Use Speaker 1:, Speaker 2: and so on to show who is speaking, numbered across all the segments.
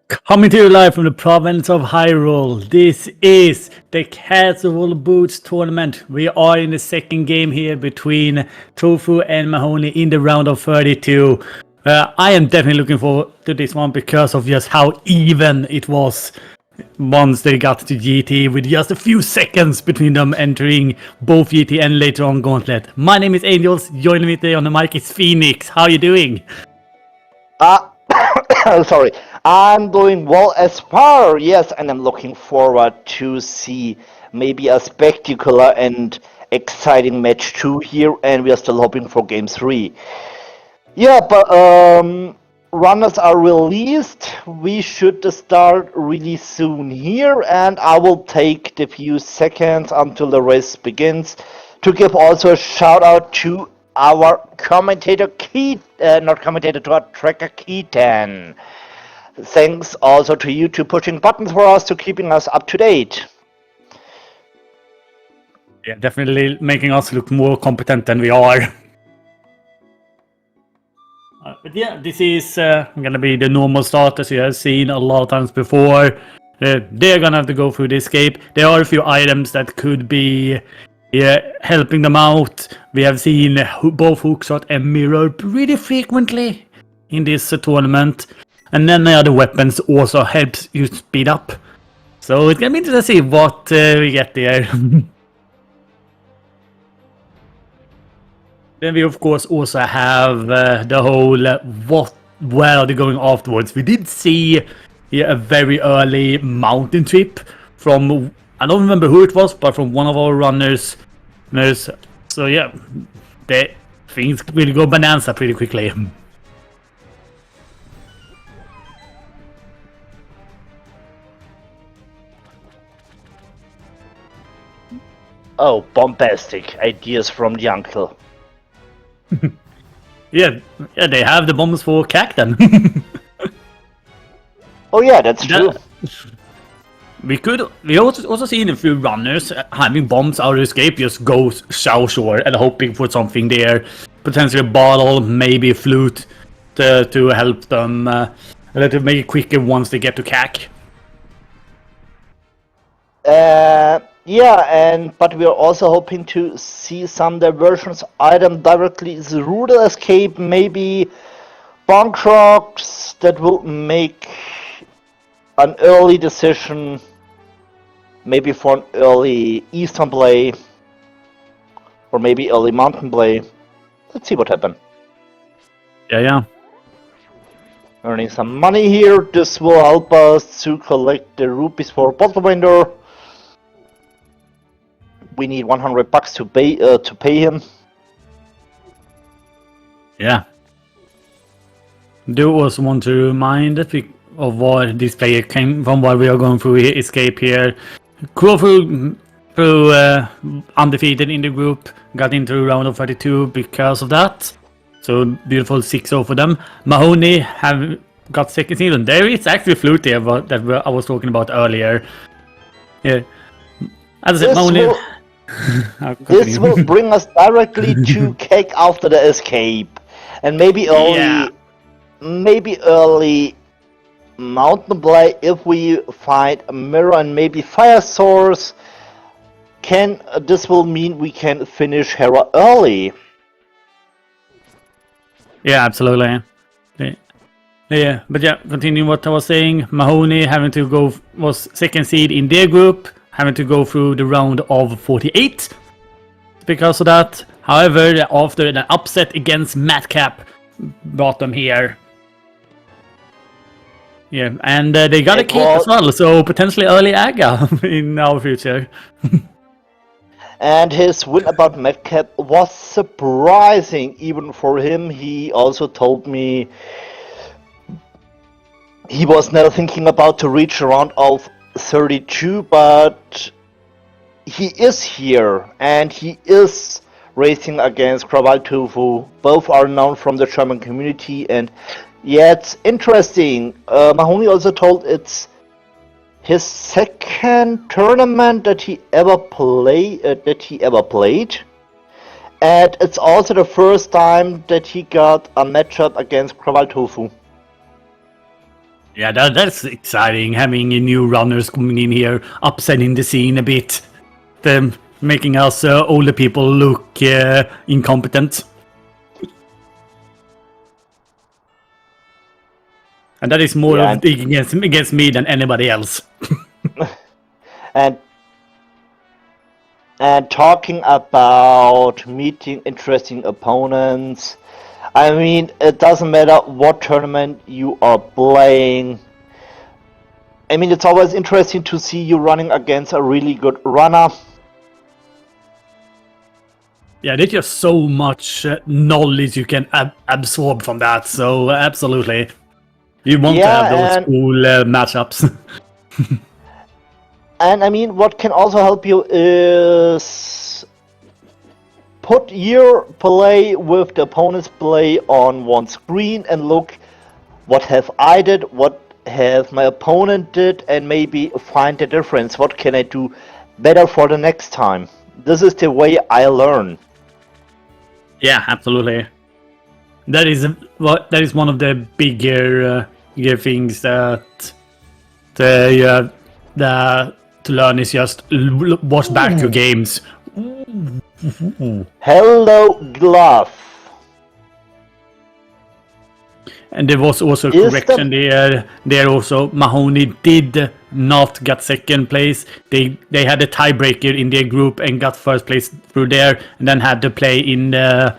Speaker 1: Coming to you live from the province of Hyrule, this is the Casual Boots tournament. We are in the second game here between Tofu and Mahony in the round of 32. I am definitely looking forward to this one because of just how even it was once they got to GT, with just a few seconds between them entering both GT and later on Gauntlet. My name is Angels, joining me today on the mic is Phoenix. How are you doing?
Speaker 2: Sorry, I'm doing well as far, yes, and I'm looking forward to see maybe a spectacular and exciting match 2 here, and we are still hoping for game 3. Yeah, but runners are released. We should start really soon here, and I will take the few seconds until the race begins to give also a shout out to our commentator to our tracker Keaton. Thanks also to you to pushing buttons for us, to keeping us up to date.
Speaker 1: Yeah, definitely making us look more competent than we are. But yeah, this is gonna be the normal start as you have seen a lot of times before. They're gonna have to go through the escape. There are a few items that could be helping them out. We have seen both hookshot and mirror pretty frequently in this tournament. And then the other weapons also helps you speed up. So it's gonna be interesting to see what we get there. Then we of course also have the whole where are they going afterwards. We did see a very early mountain trip from, I don't remember who it was, but from one of our runners. So yeah, things will go bonanza pretty quickly.
Speaker 2: Oh, bombastic ideas from the uncle.
Speaker 1: Yeah, they have the bombs for CAC then.
Speaker 2: Oh yeah, that's true.
Speaker 1: We also seen a few runners having bombs out of escape, just go South Shore and hoping for something there. Potentially a bottle, maybe a flute to help them to make it quicker once they get to CAC.
Speaker 2: Yeah, but we are also hoping to see some diversions item directly through the escape, maybe bonk rocks that will make an early decision, maybe for an early eastern play, or maybe early mountain play. Let's see what happens.
Speaker 1: Yeah.
Speaker 2: Earning some money here. This will help us to collect the rupees for bottle window. We need $100 to pay him.
Speaker 1: Yeah. Do also want to remind of what this player came from, while we are going through escape here. Krawalltofu through undefeated in the group, got into round of 32 because of that. So beautiful 6-0 for them. Mahony have got second seed, and there is actually flute there that I was talking about earlier. Yeah. As I said, Mahony.
Speaker 2: This will bring us directly to cake after the escape, and maybe early mountain play if we find a mirror and maybe fire source. This will mean we can finish Hera early.
Speaker 1: Yeah, absolutely. Yeah, but yeah, continuing what I was saying, Mahony having to go was second seed in their group, having to go through the round of 48 because of that. However, after an upset against Madcap, brought them here. Yeah, and they got a kit as well, so potentially early Aga in our future.
Speaker 2: And his win about Madcap was surprising even for him. He also told me he was never thinking about to reach a round of 32, but he is here and he is racing against Krawalltofu. Both are known from the German community, and yeah, it's interesting. Mahony also told it's his second tournament that he ever played, and it's also the first time that he got a matchup against Krawalltofu.
Speaker 1: Yeah, that's exciting. Having new runners coming in here, upsetting the scene a bit, making us older people look incompetent. And that is more
Speaker 2: Yeah,
Speaker 1: of against me than anybody else.
Speaker 2: and and talking about meeting interesting opponents. I mean, it doesn't matter what tournament you are playing. I mean, it's always interesting to see you running against a really good runner.
Speaker 1: Yeah, there's just so much knowledge you can absorb from that. So absolutely, you want to have those
Speaker 2: Yeah,
Speaker 1: cool matchups.
Speaker 2: and I mean, what can also help you is put your play with the opponent's play on one screen and look what have I did, what have my opponent did, and maybe find the difference. What can I do better for the next time? This is the way I learn.
Speaker 1: Yeah, absolutely. That is one of the bigger things that to learn is just watch back your games.
Speaker 2: Hello, Glove.
Speaker 1: And there was also a correction there. There also Mahony did not get second place. They had a tiebreaker in their group and got first place through there, and then had to play in the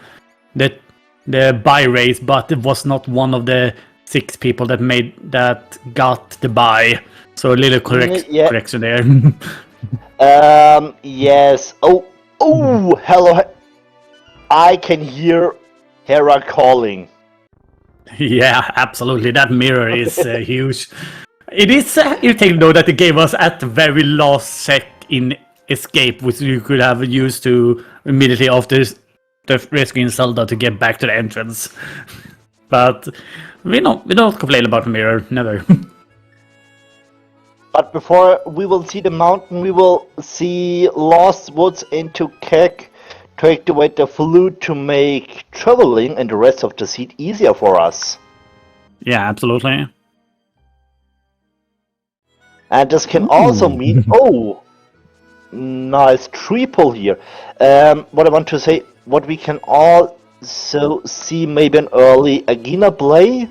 Speaker 1: bye race, but it was not one of the 6 people that got the bye. So a little correction there.
Speaker 2: Yes. Oh, hello. I can hear Hera calling.
Speaker 1: Yeah, absolutely. That mirror is huge. It is irritating though that they gave us at the very last sec in escape, which you could have used to immediately after the rescuing Zelda to get back to the entrance. But we don't complain about the mirror, never.
Speaker 2: But before we will see the mountain, we will see Lost Woods into Keck to activate the flute to make traveling and the rest of the seat easier for us.
Speaker 1: Yeah, absolutely.
Speaker 2: And this can also mean, oh, nice triple here. What I want to say, what we can also see maybe an early Agina play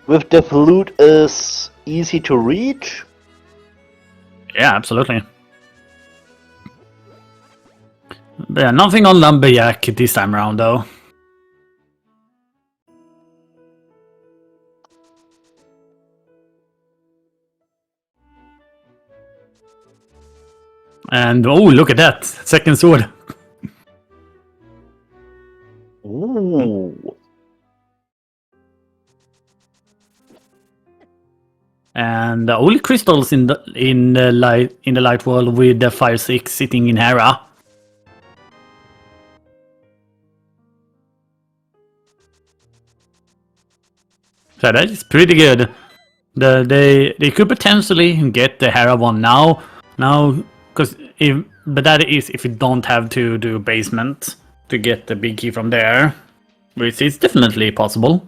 Speaker 2: with the flute is easy to reach.
Speaker 1: Yeah, absolutely. But yeah, nothing on Lumberjack this time around though. And oh, look at that! Second sword.
Speaker 2: Ooh.
Speaker 1: And only crystals in the light world with the 5/6 sitting in Hera. So that is pretty good. They could potentially get the Hera one now, but that is if you don't have to do basement to get the big key from there, which is definitely possible.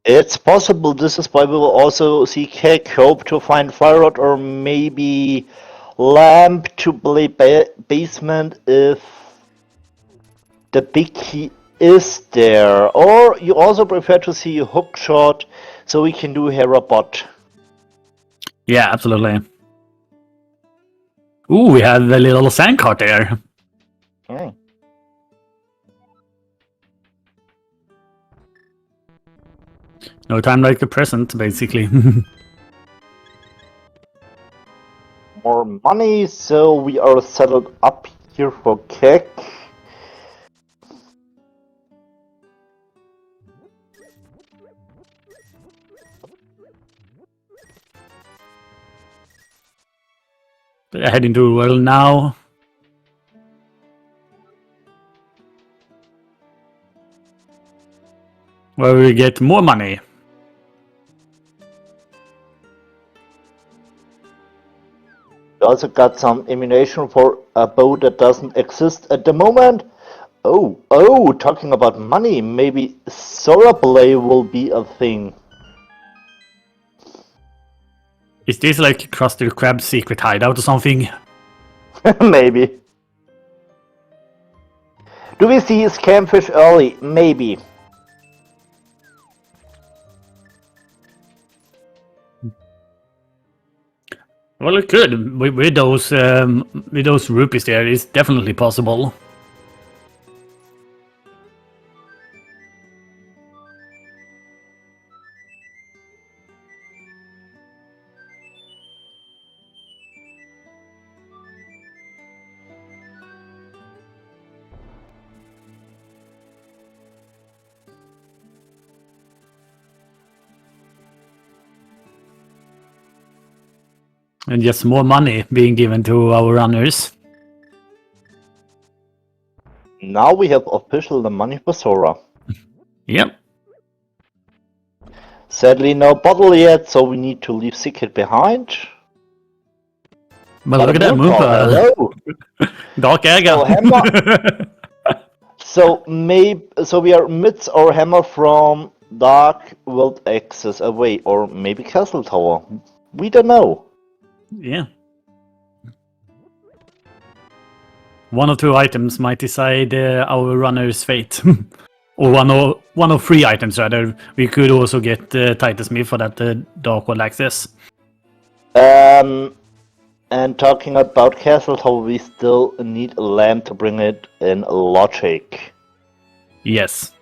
Speaker 2: It's possible. This is why we will also see Keck hope to find Fire Rod or maybe Lamp to play basement if the big key is there. Or you also prefer to see a hook shot so we can do Hera bot.
Speaker 1: Yeah, absolutely. Ooh, we have a little sand cart there.
Speaker 2: Okay.
Speaker 1: No time like the present, basically.
Speaker 2: More money, so we are settled up here for Keck.
Speaker 1: Heading to well now. Where we get more money.
Speaker 2: We also got some ammunition for a boat that doesn't exist at the moment. Oh, talking about money, maybe Sora Play will be a thing.
Speaker 1: Is this like Krusty the Krab's secret hideout or something?
Speaker 2: Maybe. Do we see Scamfish early? Maybe.
Speaker 1: Well, it could. With those rupees there, it's definitely possible. And just more money being given to our runners.
Speaker 2: Now we have official the money for Sora.
Speaker 1: Yep.
Speaker 2: Sadly, no bottle yet, so we need to leave Secret behind.
Speaker 1: But look at that
Speaker 2: Moonfall,
Speaker 1: move.
Speaker 2: hello.
Speaker 1: Dark Aga.
Speaker 2: So hammer. So we are midst or hammer from Dark World Access away, or maybe Castle Tower. We don't know.
Speaker 1: Yeah. One or two items might decide our runner's fate. Or one of three items rather. We could also get Titan Smith for that Dark World Access.
Speaker 2: And talking about Castle Tower, we still need a lamp to bring it in logic.
Speaker 1: Yes.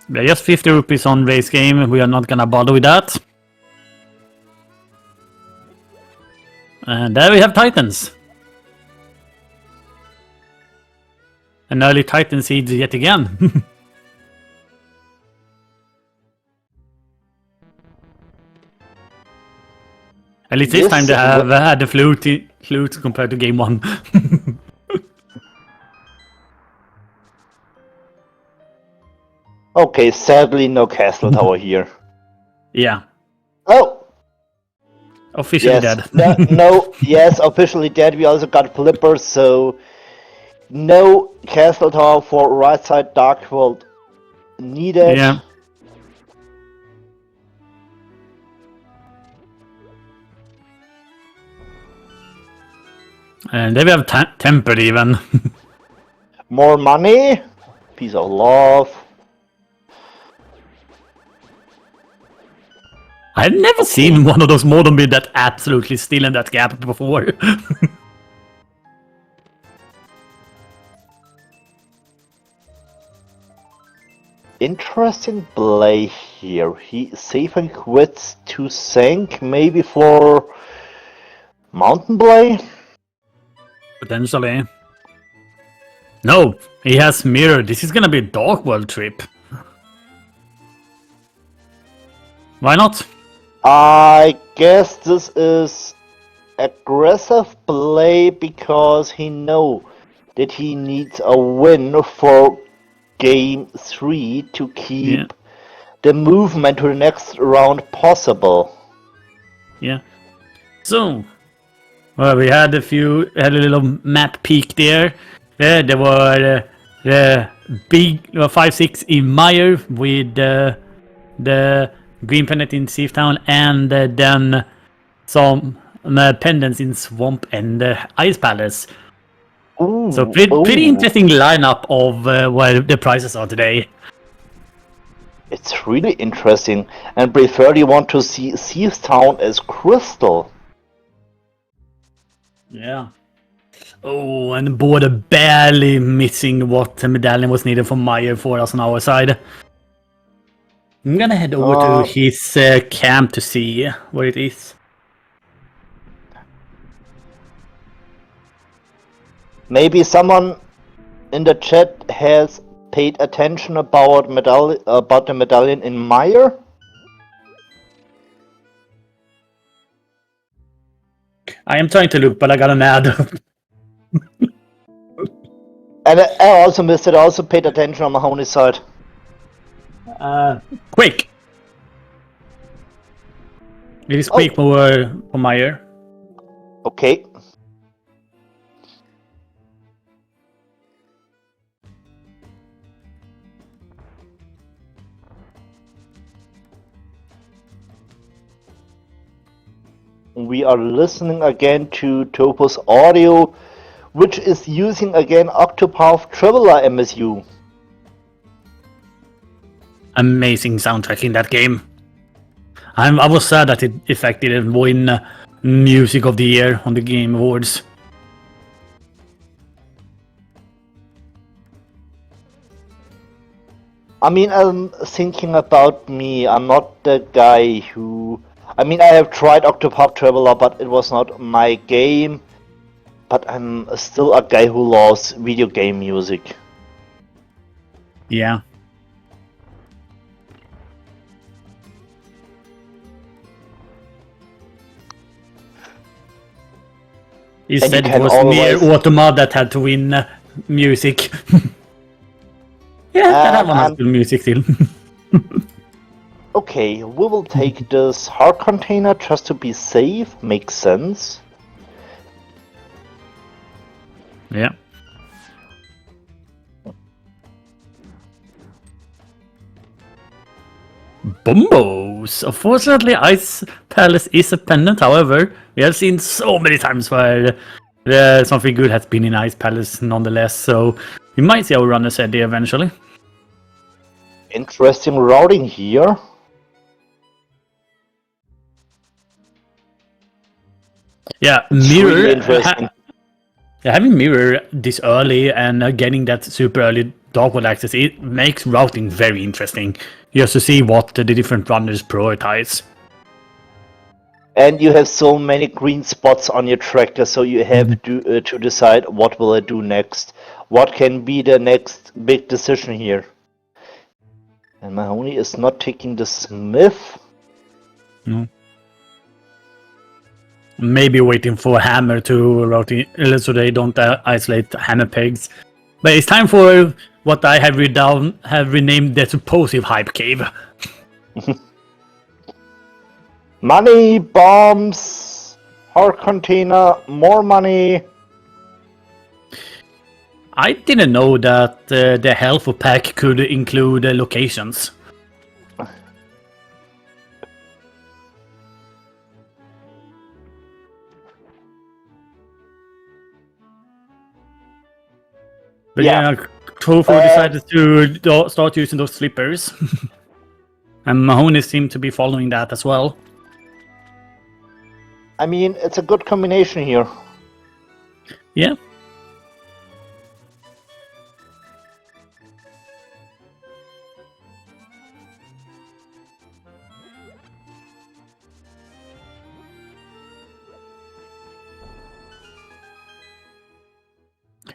Speaker 1: They're just 50 rupees on race game. We are not gonna bother with that. And there we have Titans. An early Titan seed yet again. At least this time they have had the flute compared to game 1.
Speaker 2: Okay, sadly no Castle Tower here.
Speaker 1: Yeah.
Speaker 2: Oh!
Speaker 1: Officially
Speaker 2: yes.
Speaker 1: dead.
Speaker 2: Yes, officially dead. We also got flippers, so no Castle Tower for right side Dark World needed.
Speaker 1: Yeah. And there we have Tempered even.
Speaker 2: More money. Piece of love.
Speaker 1: I've never seen one of those modern build that absolutely still in that gap before.
Speaker 2: Interesting play here. He saving quits to sink, maybe for mountain play?
Speaker 1: Potentially. No, he has mirror. This is gonna be a Dark World trip. Why not?
Speaker 2: I guess this is aggressive play because he know that he needs a win for game 3 to keep the movement to the next round possible.
Speaker 1: Yeah. So, well, we had a little map peek there. There were the big 5-6 in Meyer with the Green Planet in Sea Town, and then some pendants in Swamp and Ice Palace.
Speaker 2: Ooh,
Speaker 1: So pretty interesting lineup of where the prices are today.
Speaker 2: It's really interesting, and prefer you want to see Sea Town as Crystal.
Speaker 1: Yeah. Oh, and Border barely missing what the medallion was needed for Meyer for us on our side. I'm gonna head over to his camp to see what it is.
Speaker 2: Maybe someone in the chat has paid attention about the medallion in Meyer.
Speaker 1: I am trying to look, but I got an ad.
Speaker 2: And I also missed it. I also paid attention on Mahony's side.
Speaker 1: Quick! It is quick for Meyer.
Speaker 2: Okay. we are listening again to Tofu's audio, which is using again Octopath Traveler MSU.
Speaker 1: Amazing soundtrack in that game. I was sad that it in fact didn't win Music of the Year on the Game Awards.
Speaker 2: I mean, I'm thinking about me. I'm not the guy who... I mean, I have tried Octopath Traveler, but it was not my game. But I'm still a guy who loves video game music.
Speaker 1: Yeah. He
Speaker 2: And
Speaker 1: said
Speaker 2: you
Speaker 1: it
Speaker 2: can
Speaker 1: was
Speaker 2: always-
Speaker 1: Nier Automata that had to win music. Yeah, that one has good music still.
Speaker 2: Okay, we will take this hard container just to be safe. Makes sense.
Speaker 1: Yeah. Bombos! Unfortunately, Ice Palace is a pendant, however, we have seen so many times where something good has been in Ice Palace nonetheless, so we might see our runners head there eventually.
Speaker 2: Interesting routing here.
Speaker 1: Yeah,
Speaker 2: It's
Speaker 1: Mirror.
Speaker 2: really interesting.
Speaker 1: Having Mirror this early and getting that super early Darkwood access, it makes routing very interesting. Just to see what the different runners prioritize.
Speaker 2: And you have so many green spots on your tractor, so you have to decide what will I do next. What can be the next big decision here? And Mahony is not taking the Smith.
Speaker 1: No. Maybe waiting for Hammer to route in, so they don't isolate Hammer pegs. But it's time for what I have renamed the supposed hype cave.
Speaker 2: Money, bombs, hard container, more money.
Speaker 1: I didn't know that the health pack could include locations. But yeah, Tofu decided to start using those slippers. And Mahony seemed to be following that as well.
Speaker 2: I mean, it's a good combination here.
Speaker 1: Yeah.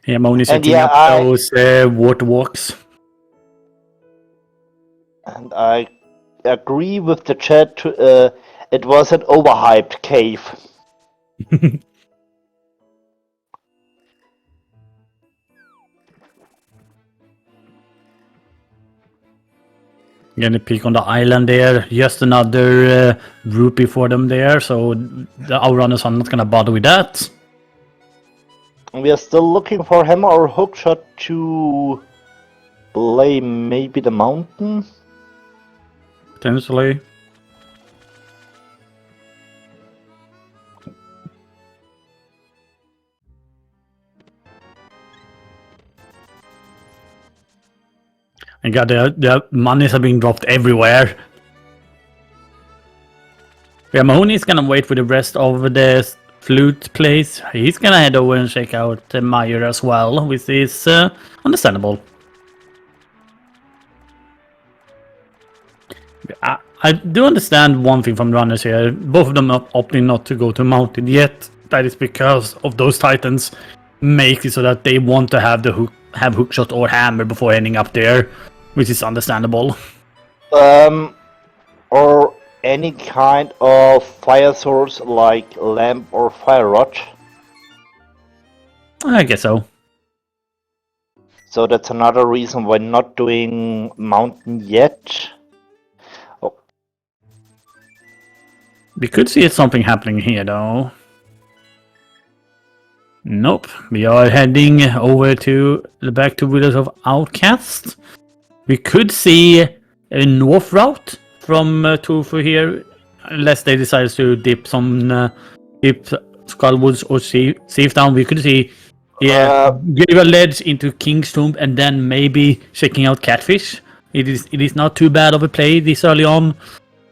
Speaker 1: Yeah, Mahony setting up those water walks.
Speaker 2: And I agree with the chat, it was an overhyped cave.
Speaker 1: Getting a peek on the island there. Just another rupee for them there, so our runners are not gonna bother with that.
Speaker 2: We are still looking for hammer or hookshot to blame maybe the mountain.
Speaker 1: Potentially. And God, the monies are being dropped everywhere. Yeah, Mahony is gonna wait for the rest of the flute place. He's gonna head over and check out Meyer as well, which is understandable. I do understand one thing from the runners here. Both of them are opting not to go to mountain yet. That is because of those titans make it so that they want to have the hookshot or hammer before ending up there, which is understandable.
Speaker 2: Or any kind of fire source like lamp or fire rod.
Speaker 1: I guess so.
Speaker 2: So that's another reason why not doing mountain yet. Oh.
Speaker 1: We could see something happening here though. Nope. We are heading over to back to Wheelers of Outcast. We could see a north route from Tofu here, unless they decide to dip some if Skullwoods or Seaftown, we could see,
Speaker 2: Uh,
Speaker 1: give a ledge into King's Tomb and then maybe checking out Catfish. It is not too bad of a play this early on,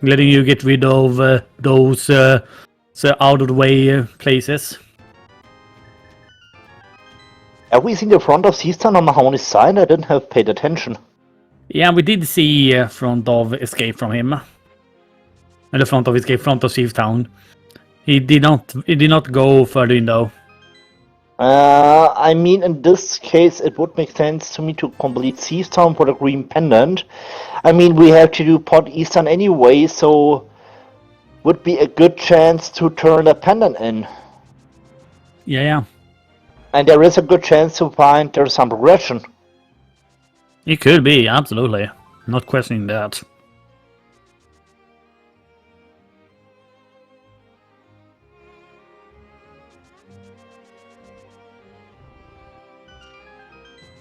Speaker 1: letting you get rid of those out of the way places.
Speaker 2: have we seen the front of Seaston on Mahony's side? I didn't have paid attention.
Speaker 1: Yeah, we did see front of Escape from him. And the front of Escape, front of Seaftown. He did not go further in though.
Speaker 2: I mean, in this case, it would make sense to me to complete Seastown for the Green Pendant. I mean, we have to do Port Eastern anyway, so would be a good chance to turn the pendant in.
Speaker 1: Yeah.
Speaker 2: And there is a good chance to find there's some progression.
Speaker 1: It could be, absolutely. Not questioning that.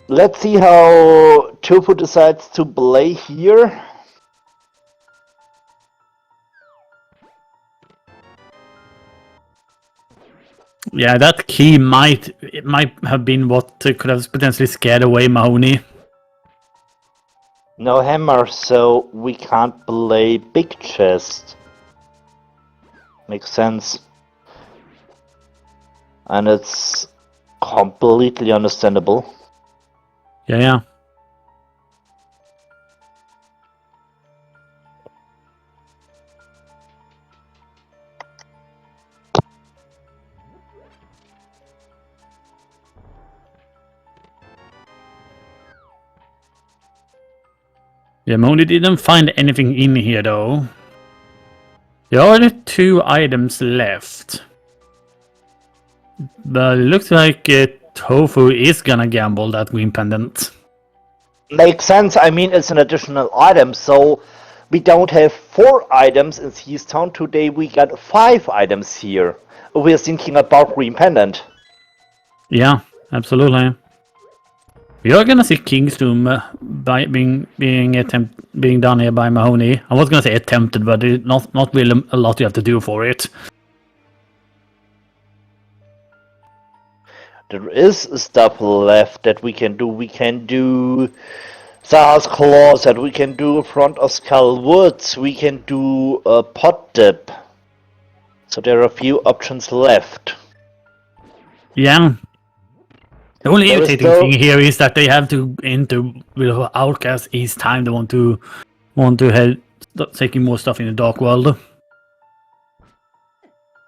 Speaker 2: Let's see how Tofu decides to play here.
Speaker 1: Yeah, that key might have been what could have potentially scared away Mahony.
Speaker 2: No hammer, so we can't play big chest. Makes sense. And it's completely understandable.
Speaker 1: Yeah. Yeah, Mahony didn't find anything in here though. There are 2 items left. But it looks like Tofu is gonna gamble that green pendant.
Speaker 2: Makes sense. I mean, it's an additional item, so we don't have 4 items in Seastown. Today we got 5 items here. We're thinking about Green Pendant.
Speaker 1: Yeah, absolutely. We are gonna see King's Tomb by being done here by Mahony. I was gonna say attempted, but it's not really a lot you have to do for it.
Speaker 2: There is stuff left that we can do. We can do Zaha's Claws, that we can do front of Skull Woods. We can do a pot dip. So there are a few options left.
Speaker 1: Yeah. The only
Speaker 2: There is
Speaker 1: irritating
Speaker 2: still-
Speaker 1: thing here is that they have to enter with Outcast each time they want to head taking more stuff in the Dark World.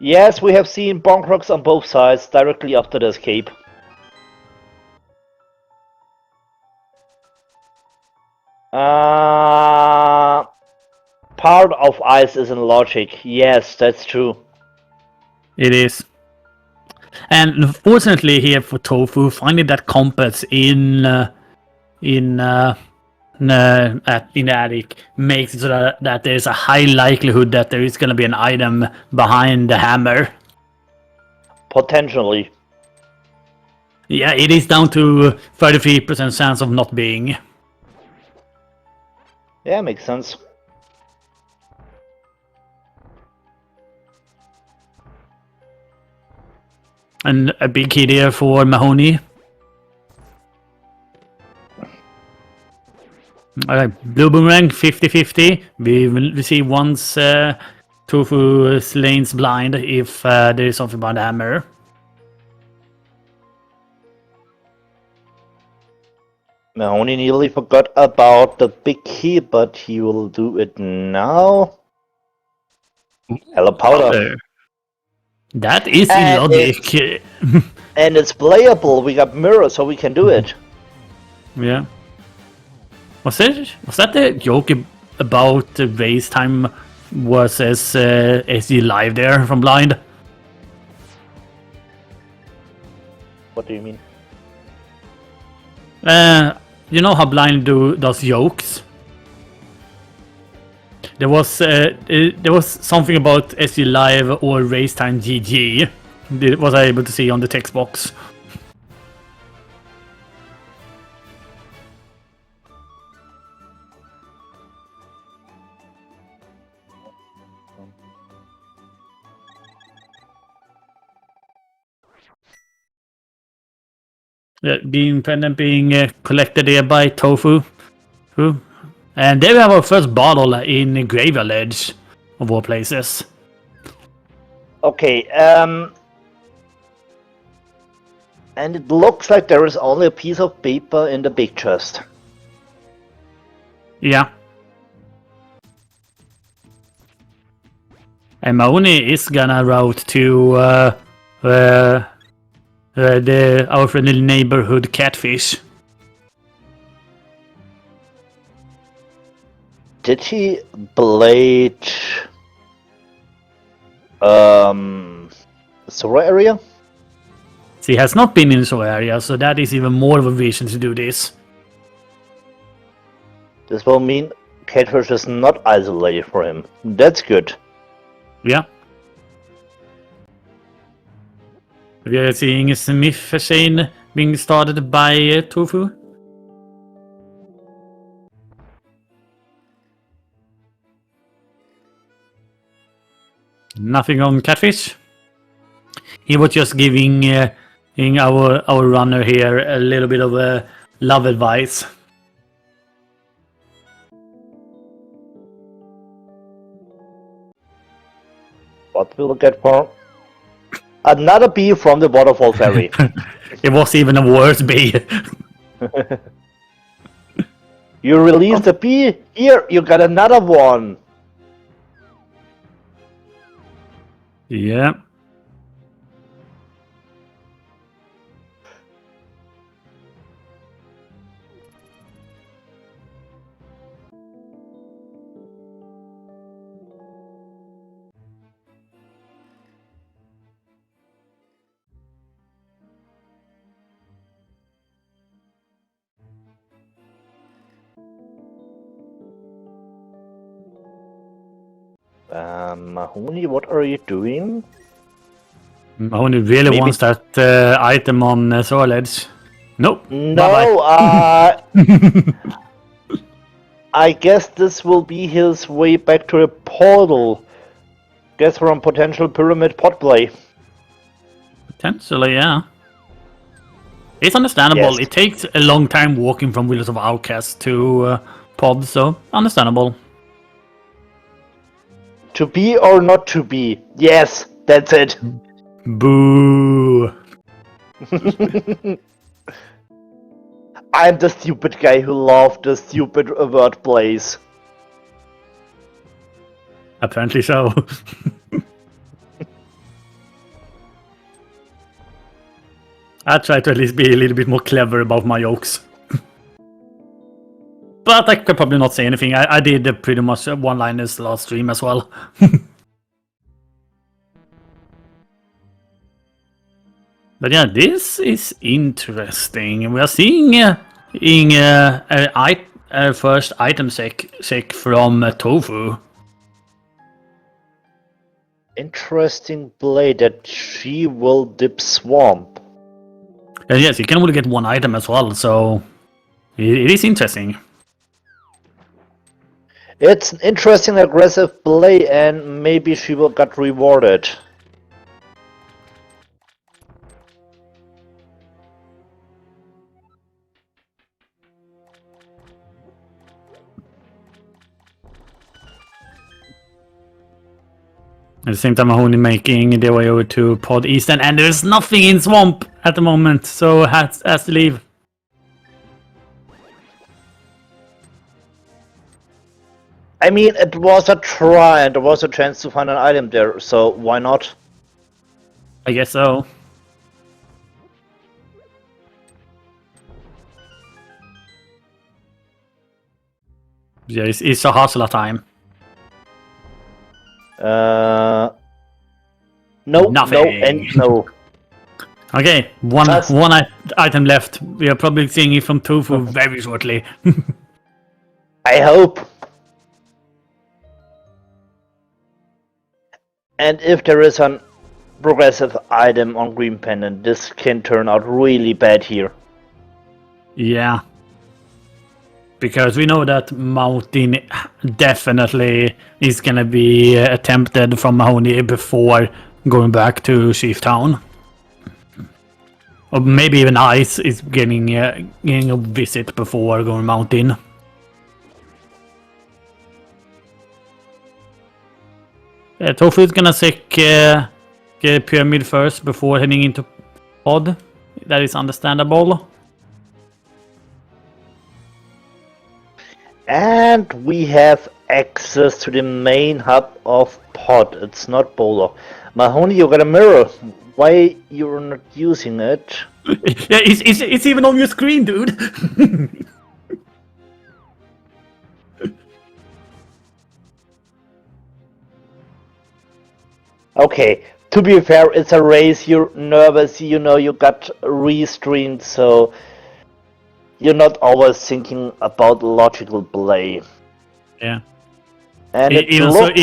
Speaker 2: Yes, we have seen bonk rocks on both sides directly after the escape. Part of ice is in logic. Yes, that's true.
Speaker 1: It is. And unfortunately here for Tofu, finding that compass in the attic makes it so that there's a high likelihood that there is going to be an item behind the hammer.
Speaker 2: Potentially.
Speaker 1: Yeah, it is down to 33% chance of not being.
Speaker 2: Yeah, makes sense.
Speaker 1: And a big key there for Mahony. Alright, Blue Boomerang 50-50. We see once Tofu lanes blind if there is something behind the hammer.
Speaker 2: Mahony nearly forgot about the big key, but he will do it now. Hello, powder.
Speaker 1: That is
Speaker 2: And
Speaker 1: illogic.
Speaker 2: And it's playable. We got mirror, so we can do it.
Speaker 1: Yeah. Was that the joke about the race time versus SG Live there from Blind?
Speaker 2: What do you mean?
Speaker 1: You know how Blind does jokes? There was something about SG Live or Race Time GG. Was I able to see on the text box? Being pendant being collected here by Tofu. And there we have our first bottle in Graveyard Edge, of all places.
Speaker 2: Okay, and it looks like there is only a piece of paper in the big chest.
Speaker 1: Yeah. And Mahony is gonna route to our friendly neighborhood catfish.
Speaker 2: Did he blade Sora area?
Speaker 1: He has not been in so area, so that is even more of a reason to do this.
Speaker 2: This will mean catfish is not isolated for him. That's good.
Speaker 1: Yeah. We are seeing a Smith chain being started by Tofu. Nothing on catfish. He was just giving our runner here a little bit of a love advice.
Speaker 2: What will we get for? Another bee from the waterfall fairy.
Speaker 1: It was even a worse bee.
Speaker 2: You released a bee, here you got another one.
Speaker 1: Yeah.
Speaker 2: Mahony, what are you doing?
Speaker 1: Mahony really
Speaker 2: Maybe-
Speaker 1: wants that item on Soledge. Nope.
Speaker 2: No, I guess this will be his way back to the portal. Guess from potential pyramid pot play.
Speaker 1: Potentially, yeah. It's understandable.
Speaker 2: Yes.
Speaker 1: It takes a long time walking from Wheels of Outcast to Pod, so understandable.
Speaker 2: To be or not to be? Yes, that's it.
Speaker 1: Boo.
Speaker 2: I'm the stupid guy who loved the stupid word plays.
Speaker 1: Apparently so. I try to at least be a little bit more clever about my jokes. But I could probably not say anything. I did pretty much one-liners last stream as well. But yeah, this is interesting. We are seeing a first item check from Tofu.
Speaker 2: Interesting play that she will dip swamp.
Speaker 1: And yes, you can only get one item as well, so it is interesting.
Speaker 2: It's an interesting aggressive play and maybe she will get rewarded.
Speaker 1: At the same time, Mahony making their way over to Pod Eastern, and there's nothing in Swamp at the moment, so has to leave.
Speaker 2: I mean, it was a try and there was a chance to find an item there, so why not?
Speaker 1: I guess so. Yeah, it's a hustler time.
Speaker 2: No,
Speaker 1: Nothing.
Speaker 2: no, and no.
Speaker 1: Okay, one
Speaker 2: That's-
Speaker 1: item left. We are probably seeing it from Tofu very shortly.
Speaker 2: I hope. And if there is an progressive item on Green Pendant, this can turn out really bad here.
Speaker 1: Yeah. Because we know that Mountain definitely is gonna be attempted from Mahony before going back to Chief Town. Or maybe even Ice is getting a visit before going mountain. Tofu is gonna check pyramid first before heading into pod. That is understandable.
Speaker 2: And we have access to the main hub of pod. It's not Bolo. Mahony, you got a mirror. Why you're not using it?
Speaker 1: Yeah, it's even on your screen, dude.
Speaker 2: Okay, to be fair, it's a race. You're nervous. You know you got restreamed, so you're not always thinking about logical play.
Speaker 1: Yeah.
Speaker 2: And it
Speaker 1: even
Speaker 2: looks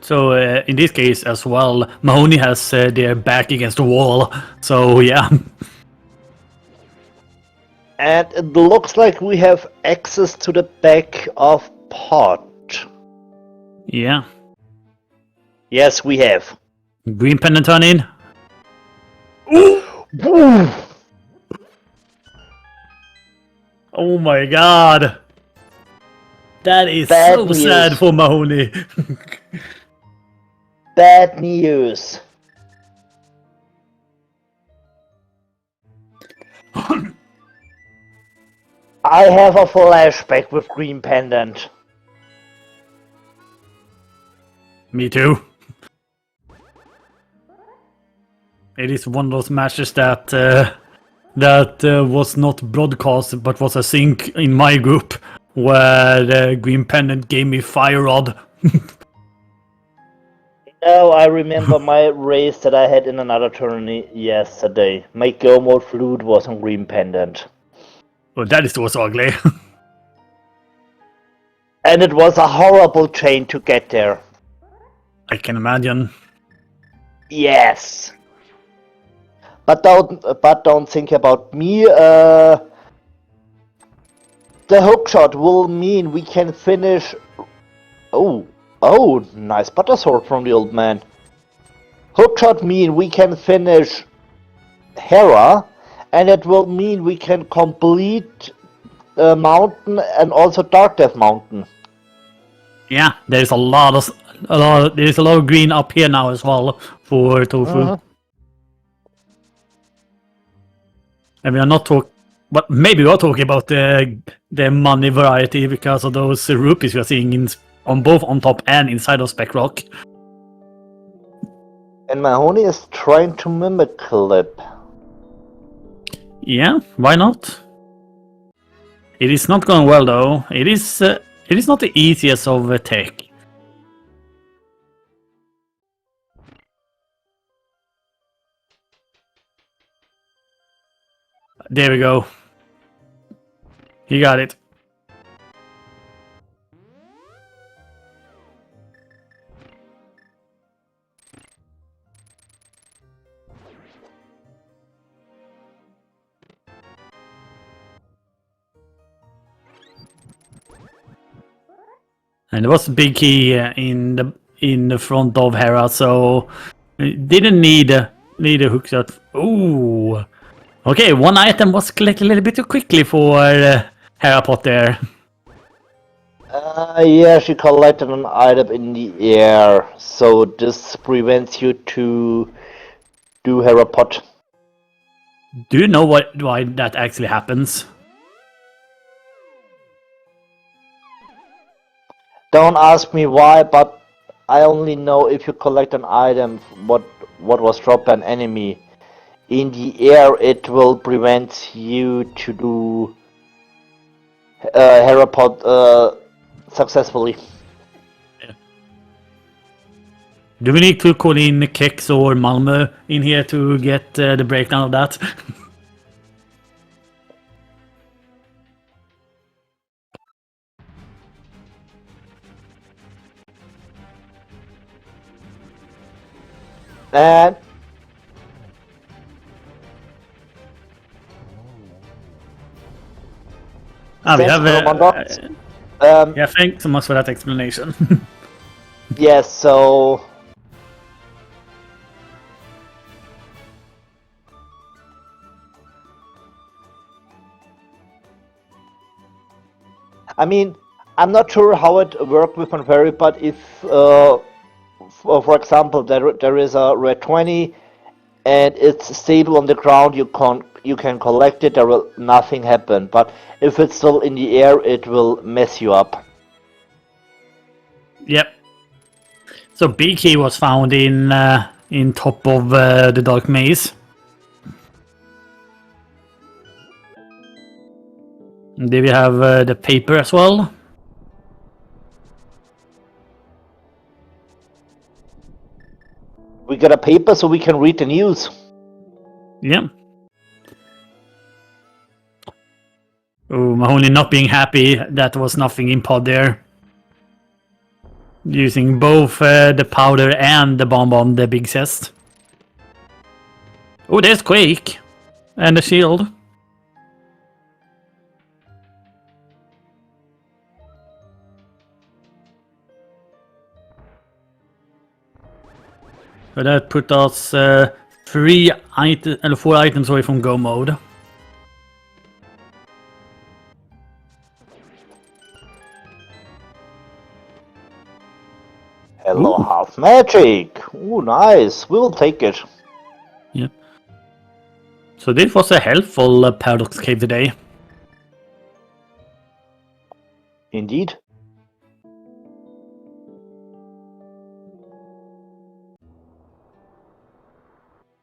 Speaker 1: so, in this case as well, Mahoney has their back against the wall. So yeah.
Speaker 2: And it looks like we have access to the back of pod.
Speaker 1: Yeah.
Speaker 2: Yes, we have.
Speaker 1: Green pendant turn in.
Speaker 2: Ooh.
Speaker 1: Oh my god. That is
Speaker 2: Bad
Speaker 1: so
Speaker 2: news.
Speaker 1: sad for Mahoney.
Speaker 2: Bad news. I have a flashback with Green Pendant.
Speaker 1: Me too. It is one of those matches that was not broadcast but was a sync in my group where Green Pendant gave me Fire Rod.
Speaker 2: Oh, I remember my race that I had in another tourney yesterday. My go mode flute was on Green Pendant.
Speaker 1: Oh, that was ugly.
Speaker 2: And it was a horrible chain to get there.
Speaker 1: I can imagine.
Speaker 2: Yes. But don't think about me. The hookshot will mean we can finish. Oh, nice butter sword from the old man. Hookshot mean we can finish Hera, and it will mean we can complete Mountain and also Dark Death Mountain.
Speaker 1: Yeah, there's a lot of green up here now as well for Tofu. And we are not talking, but maybe we are talking about the money variety because of those rupees we are seeing on both on top and inside of Spec Rock.
Speaker 2: And Mahony is trying to mimic Clip.
Speaker 1: Yeah, why not? It is not going well though. It is not the easiest of tech. There we go. He got it. And there was a big key in the front of Hera, so didn't need a hookshot. Ooh. Okay, one item was collected a little bit too quickly for Hera Pot there.
Speaker 2: Yeah, she collected an item in the air, so this prevents you to do Hera Pot.
Speaker 1: Do you know why that actually happens?
Speaker 2: Don't ask me why, but I only know if you collect an item, what was dropped by an enemy in the air, it will prevent you to do Hera Pot successfully.
Speaker 1: Yeah. Do we need to call in Kex or Malmö in here to get the breakdown of that?
Speaker 2: And
Speaker 1: We have yeah, thanks so much for that explanation.
Speaker 2: yes, so I mean, I'm not sure how it worked with Monterey, but if, for example, there is a red 20 and it's stable on the ground, you can collect it. There will nothing happen. But if it's still in the air, it will mess you up.
Speaker 1: Yep. So B key was found in top of the dark maze. And there we have the paper as well.
Speaker 2: We got a paper so we can read the news.
Speaker 1: Yeah. Oh, Mahony not being happy that there was nothing in pod there. Using both the powder and the bomb on the big chest. Oh, there's Quake. And the shield. So that put us 4 items away from go mode.
Speaker 2: Hello,
Speaker 1: Ooh.
Speaker 2: half magic. Ooh, nice. We will take it.
Speaker 1: Yeah. So this was a helpful Paradox Cave today.
Speaker 2: Indeed.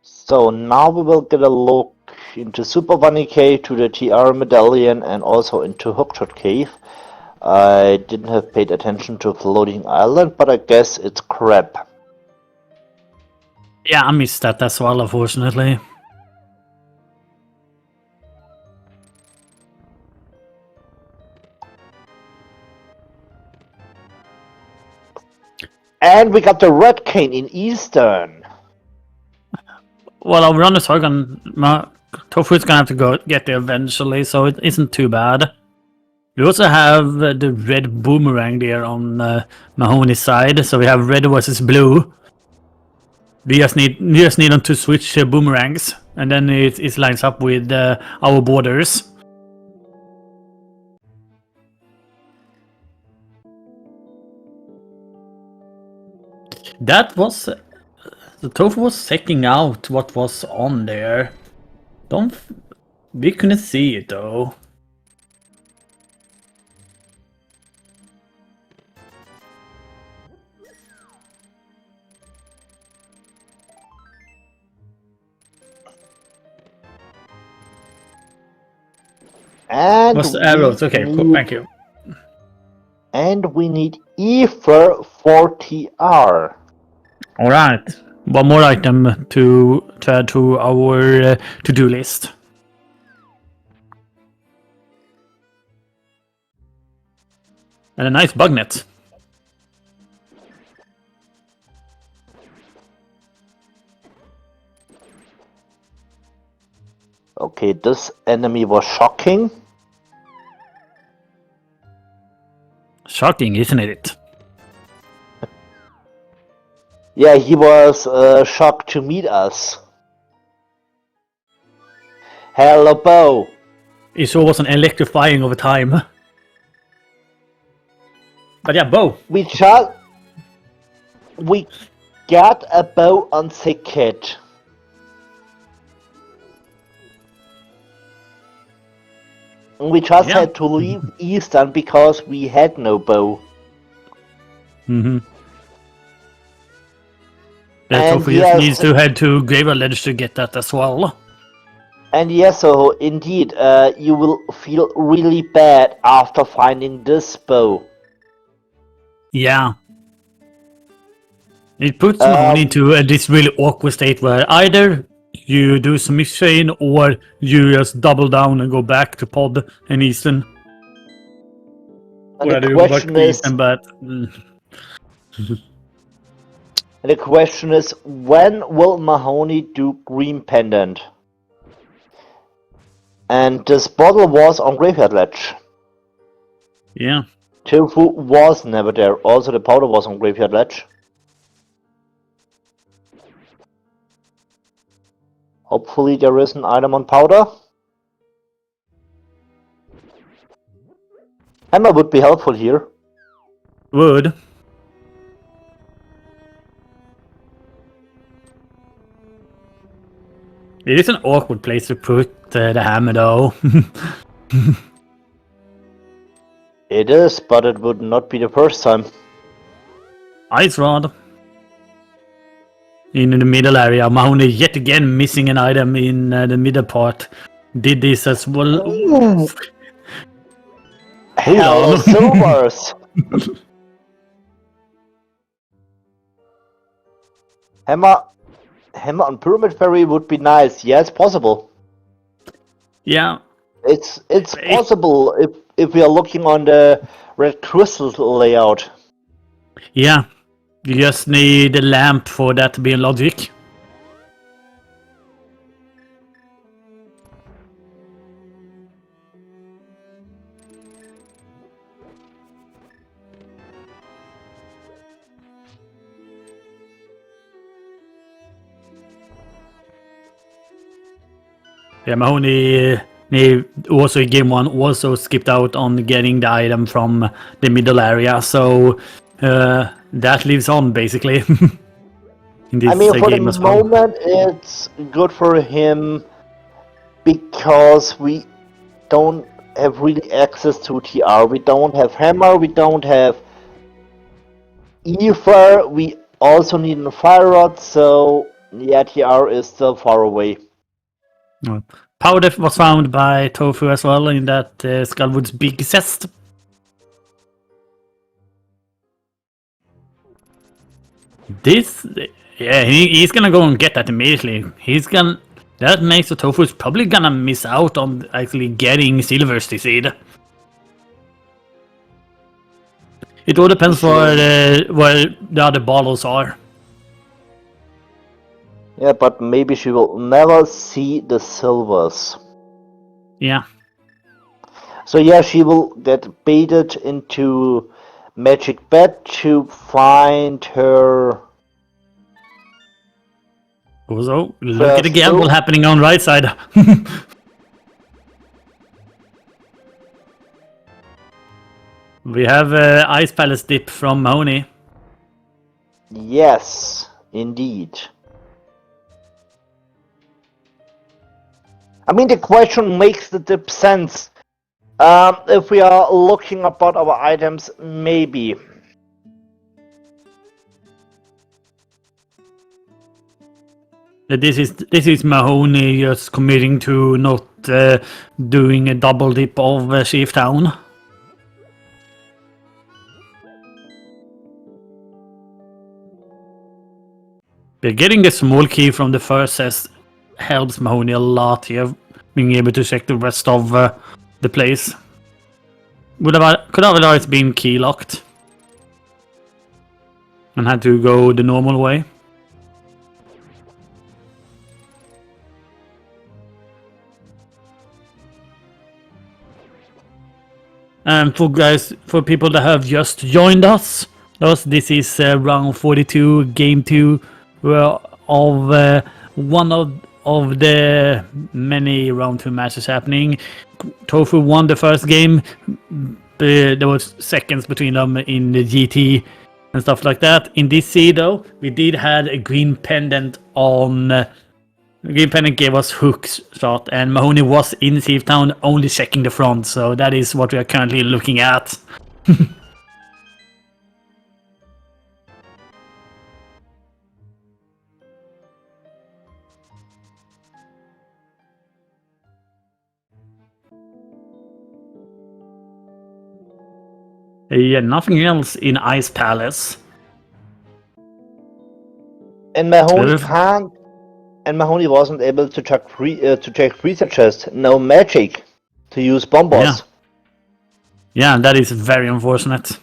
Speaker 2: So now we will get a look into Super Bunny Cave, to the TR Medallion, and also into Hookshot Cave. I didn't have paid attention to Floating Island, but I guess it's crap.
Speaker 1: Yeah, I missed that as well, unfortunately.
Speaker 2: And we got the Red Cane in Eastern.
Speaker 1: Well, I'll run the Sargon. Tofu's gonna have to go get there eventually, so it isn't too bad. We also have the red boomerang there on Mahony's side, so we have red versus blue. We just need them to switch boomerangs, and then it lines up with our borders. That was the Tofu was checking out what was on there. We couldn't see it though.
Speaker 2: And
Speaker 1: What's the arrows? Okay, cool, thank you.
Speaker 2: And we need Ether for TR.
Speaker 1: Alright. One more item to add to our to-do list. And a nice bug net.
Speaker 2: Okay, this enemy was shocking.
Speaker 1: Shocking, isn't it?
Speaker 2: Yeah, he was shocked to meet us. Hello, Bo.
Speaker 1: It sure was an electrifying over time. But yeah, Bo.
Speaker 2: We got a bow on sick kit. We just had to leave Eastern because we had no bow.
Speaker 1: Mm-hmm. Tofu just needs to head to Graveyard Ledge to get that as well.
Speaker 2: And yes, so indeed, you will feel really bad after finding this bow.
Speaker 1: Yeah. It puts Mahony into this really awkward state where either you do some mission or you just double down and go back to Pod and Eastern.
Speaker 2: And the question is, the question is, when will Mahony do Green Pendant? And this bottle was on Graveyard Ledge.
Speaker 1: Yeah.
Speaker 2: Tofu was never there. Also, the powder was on Graveyard Ledge. Hopefully there is an item on powder. Hammer would be helpful here.
Speaker 1: Would. It is an awkward place to put the hammer, though.
Speaker 2: It is, but it would not be the first time.
Speaker 1: Ice Rod. In the middle area. Mahony yet again missing an item in the middle part. Did this as well.
Speaker 2: Ooh.
Speaker 1: Hold
Speaker 2: Hello,
Speaker 1: on.
Speaker 2: Silvers. Hammer on Pyramid Ferry would be nice. Yeah, it's possible.
Speaker 1: Yeah.
Speaker 2: It's possible if we are looking on the red crystal layout.
Speaker 1: Yeah. You just need a lamp for that to be in logic. Yeah, Mahony also in game 1 also skipped out on getting the item from the middle area, so that lives on basically. In this
Speaker 2: I mean, for the
Speaker 1: game as well.
Speaker 2: moment, it's good for him because we don't have really access to TR. We don't have Hammer, we don't have Ether, we also need a Fire Rod, so yeah, TR is still far away.
Speaker 1: Powder was found by Tofu as well in that Skullwood's big cest. This, yeah, he's gonna go and get that immediately. That makes the Tofu's probably gonna miss out on actually getting Silver's seed. It all depends where the other bottles are.
Speaker 2: Yeah, but maybe she will never see the Silvers.
Speaker 1: Yeah.
Speaker 2: So yeah, she will get baited into Magic Bed to find her.
Speaker 1: Also, look at the gamble happening on right side. We have Ice Palace dip from Mahony.
Speaker 2: Yes, indeed. I mean, the question makes the dip sense. If we are looking about our items, maybe.
Speaker 1: This is Mahony just committing to not doing a double dip of Chief Town. Getting the small key from the first set helps Mahony a lot here, being able to check the rest of the place. Could have otherwise been key locked and had to go the normal way. And for people that have just joined us, this is round 42, game 2 of one of the many round 2 matches happening. Tofu won the first game. There was seconds between them in the GT and stuff like that. In this C though, we did have a green pendant on. Green pendant gave us hook shot, and Mahony was in Chief Town only checking the front, so that is what we are currently looking at. Yeah, nothing else in Ice Palace.
Speaker 2: And Mahony can't. And Mahony wasn't able to check freezer chest. No magic to use bombos.
Speaker 1: Yeah, that is very unfortunate.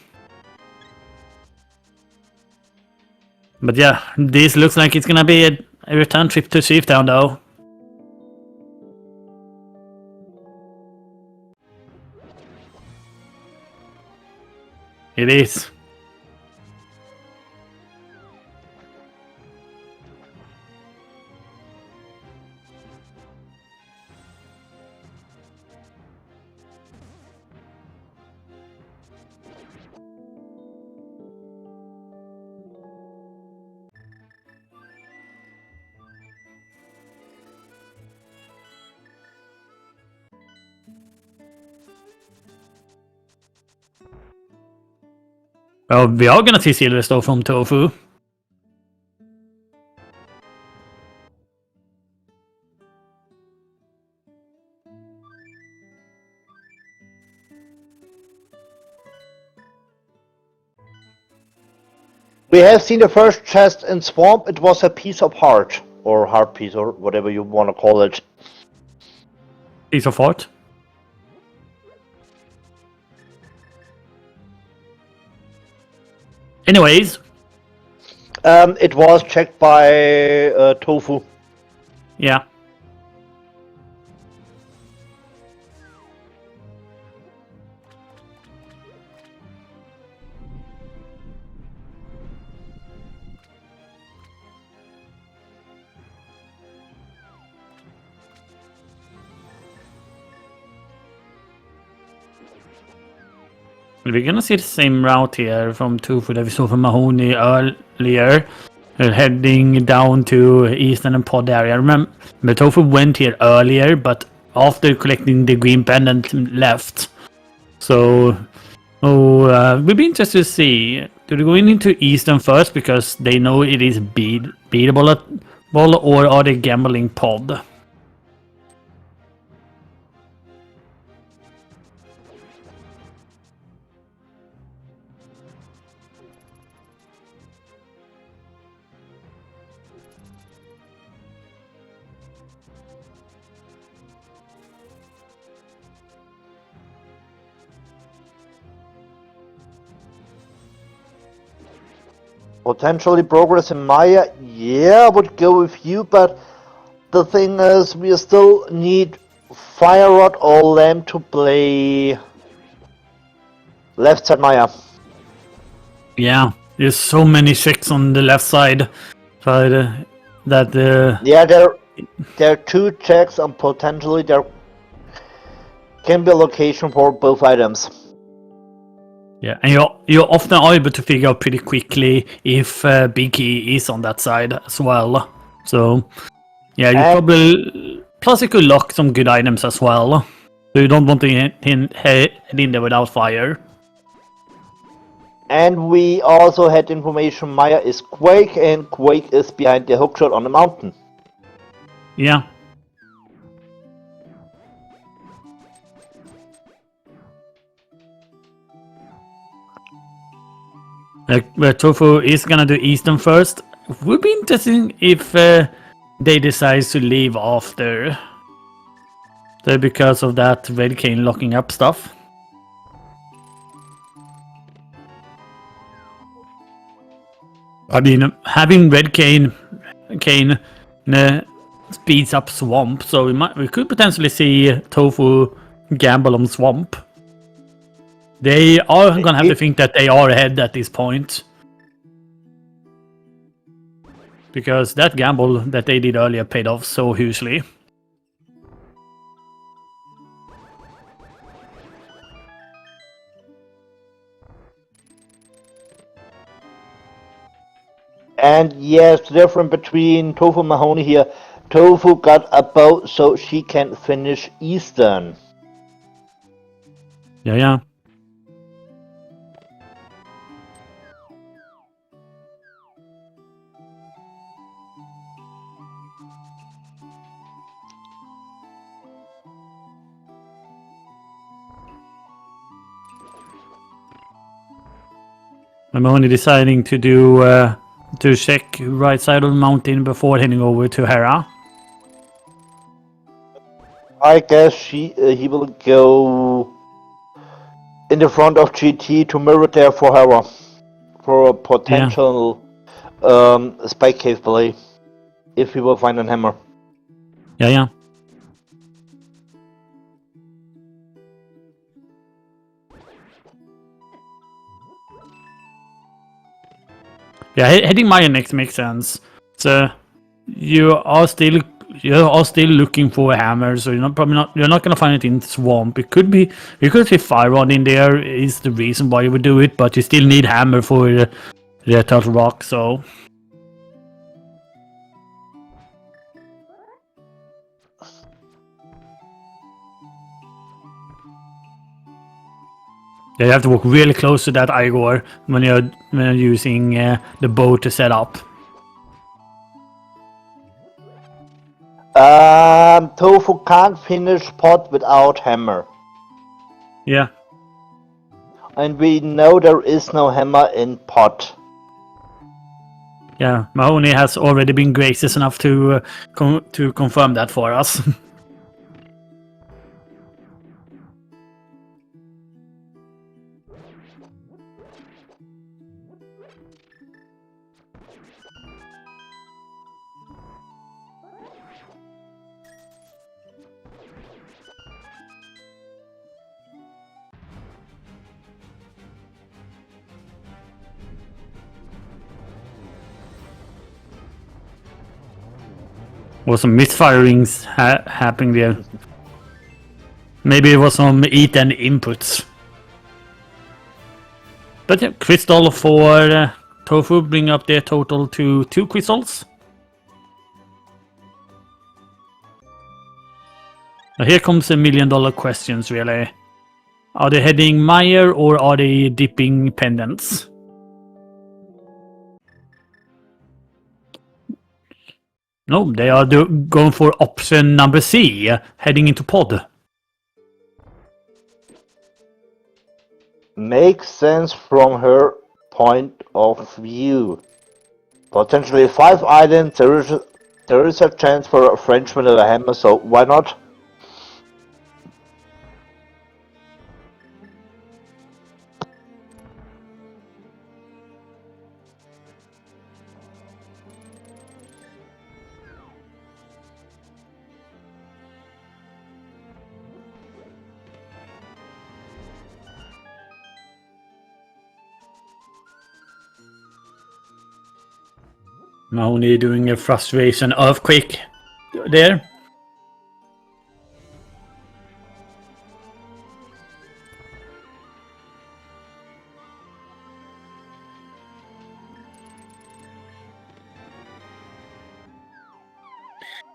Speaker 1: But yeah, this looks like it's gonna be a return trip to Chief Town though. It is. Well, we are gonna see Silverstone from Tofu.
Speaker 2: We have seen the first chest in Swamp. It was a piece of heart, or heart piece, or whatever you want to call it.
Speaker 1: Piece of art. Anyways.
Speaker 2: It was checked by Tofu.
Speaker 1: Yeah. We're gonna see the same route here from Tofu that we saw from Mahony earlier. Heading down to Eastern and Pod area. Remember, Tofu went here earlier, but after collecting the green pendant left. So, we'll be interested to see. Do they go into Eastern first because they know it is beatable, or are they gambling Pod?
Speaker 2: Potentially progress in Maya. Yeah, I would go with you, but the thing is, we still need Fire Rod or Lamb to play left side Maya.
Speaker 1: Yeah, there's so many checks on the left side.
Speaker 2: Yeah, there are two checks, and potentially there can be a location for both items.
Speaker 1: Yeah, and you're often able to figure out pretty quickly if Big Key is on that side as well. So, yeah, you probably... Plus you could lock some good items as well. So you don't want to head in there without fire.
Speaker 2: And we also had information Maya is Quake, and Quake is behind the hookshot on the mountain.
Speaker 1: Yeah. Where Tofu is gonna do Eastern first. Would be interesting if they decide to leave after. So because of that Red Cane locking up stuff. I mean, having Red Cane speeds up Swamp, so we could potentially see Tofu gamble on Swamp. They are gonna have to think that they are ahead at this point. Because that gamble that they did earlier paid off so hugely.
Speaker 2: And yes, the difference between Tofu and Mahony here. Tofu got a bow so she can finish Eastern.
Speaker 1: Yeah. I'm only deciding to do to check right side of the mountain before heading over to Hera.
Speaker 2: I guess he will go in the front of GT to mirror there for Hera for a potential spike cave play if he will find a hammer.
Speaker 1: Yeah. Yeah, heading Maya next makes sense. So you are still looking for a hammer, so you're not gonna find it in Swamp. It could be you could see Fire Rod in there is the reason why you would do it, but you still need hammer for the Turtle Rock, so Yeah, you have to walk really close to that Igor when you're using the bow to set up.
Speaker 2: Tofu can't finish pot without hammer.
Speaker 1: Yeah.
Speaker 2: And we know there is no hammer in pot.
Speaker 1: Yeah, Mahony has already been gracious enough to confirm that for us. Was some misfirings happening there. Maybe it was some eaten inputs. But yeah, crystal for Tofu, bring up their total to 2 crystals. Now here comes the $1 million questions, really. Are they heading Meyer or are they dipping pendants? No, they are going for option number C, heading into pod.
Speaker 2: Makes sense from her point of view. Potentially 5 islands, there is a chance for a Frenchman with a hammer, so why not?
Speaker 1: Mahony doing a frustration earthquake there.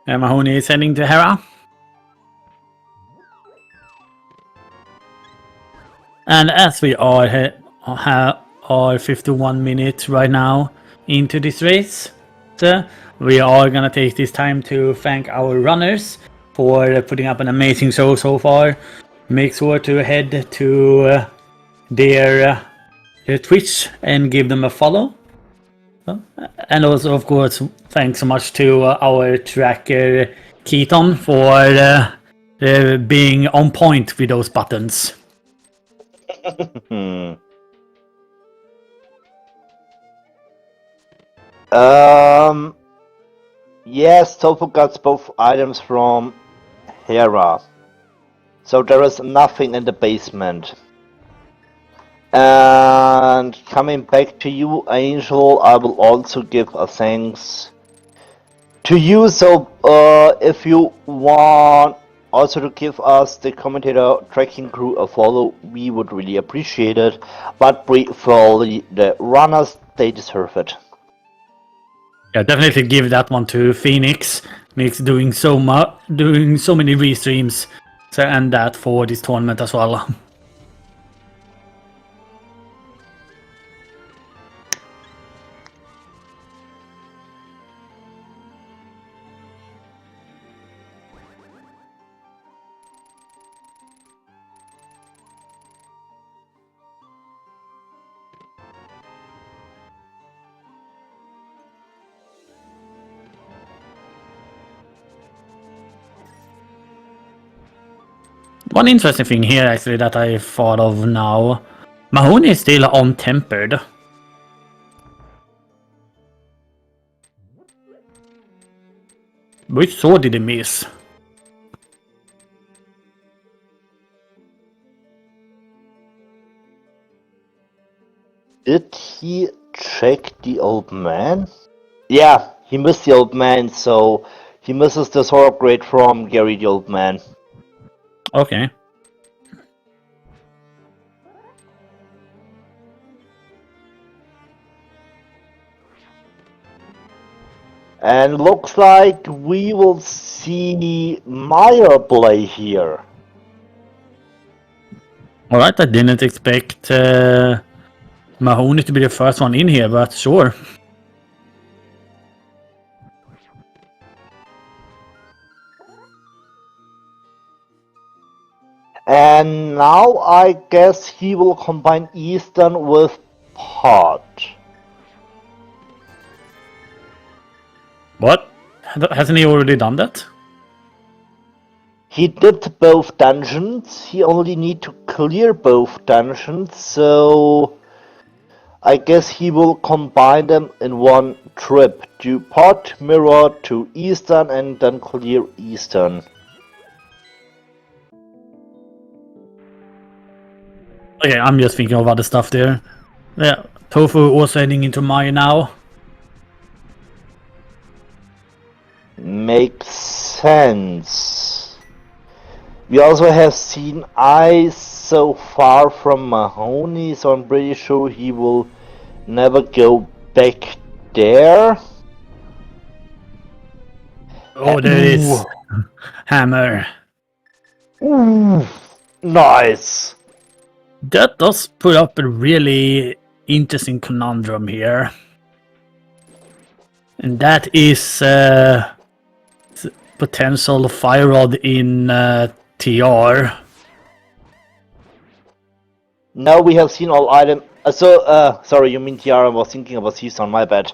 Speaker 1: And Mahony is heading to Hera. And as we are 51 minutes right now into this race, so we are gonna take this time to thank our runners for putting up an amazing show so far. Make sure to head to their Twitch and give them a follow. And also, of course, thanks so much to our tracker Keaton for being on point with those buttons.
Speaker 2: Yes, Tofu got both items from Hera. So there is nothing in the basement. And coming back to you, Angel, I will also give a thanks to you. So if you want also to give us, the commentator tracking crew, a follow, we would really appreciate it. But briefly, the runners, they deserve it.
Speaker 1: Yeah, definitely give that one to Phoenix. Phoenix doing so many restreams, and that for this tournament as well. One interesting thing here, actually, that I thought of now. Mahony is still untempered. Which sword did he miss?
Speaker 2: Did he check the old man? Yeah, he missed the old man, so he misses the sword upgrade from Gary the old man.
Speaker 1: Okay.
Speaker 2: And looks like we will see Meyer play here.
Speaker 1: Alright, I didn't expect Mahony to be the first one in here, but sure.
Speaker 2: And now I guess he will combine Eastern with Pod.
Speaker 1: What? Hasn't he already done that?
Speaker 2: He did both dungeons, he only need to clear both dungeons, so I guess he will combine them in one trip. Do Pod, Mirror to Eastern and then clear Eastern.
Speaker 1: Okay, I'm just thinking of other stuff there. Yeah, Tofu also heading into Maya now.
Speaker 2: Makes sense. We also have seen eyes so far from Mahony, so I'm pretty sure he will never go back there.
Speaker 1: Oh, there it is. Hammer.
Speaker 2: Ooh, nice.
Speaker 1: That does put up a really interesting conundrum here. And that is potential fire rod in TR.
Speaker 2: Now we have seen all items. Sorry, you mean Tiara? I was thinking about Season, my bad.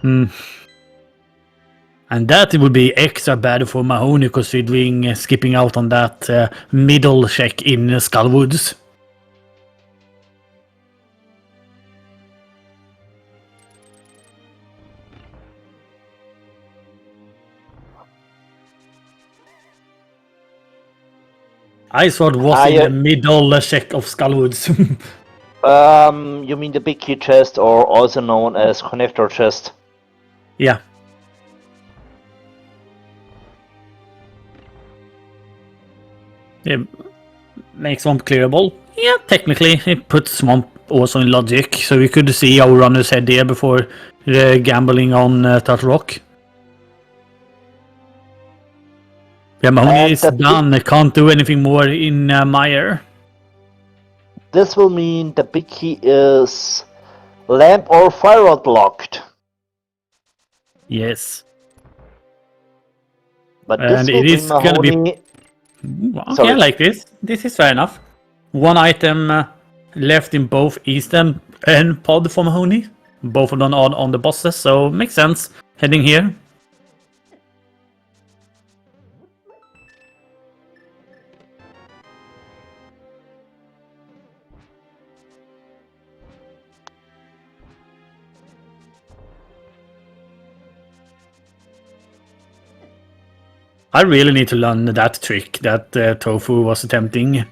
Speaker 1: And that would be extra bad for Mahony considering skipping out on that middle check in Skullwoods. Iceword was in the middle check of Skullwoods.
Speaker 2: You mean the big key chest, or also known as connector chest?
Speaker 1: Yeah. It makes Swamp clearable. Yeah, technically, it puts Swamp also in logic, so we could see our runners head there before gambling on Turtle Rock. Yeah, Mahony is done. Can't do anything more in Meyer.
Speaker 2: This will mean the big key is lamp or fire rod locked.
Speaker 1: Yes.
Speaker 2: But
Speaker 1: and
Speaker 2: this will
Speaker 1: it is
Speaker 2: Mahony...
Speaker 1: gonna be. Okay, I like this. This is fair enough. One item left in both Eastern and Pod for Mahony. Both of them on the bosses, so makes sense heading here. I really need to learn that trick that Tofu was attempting.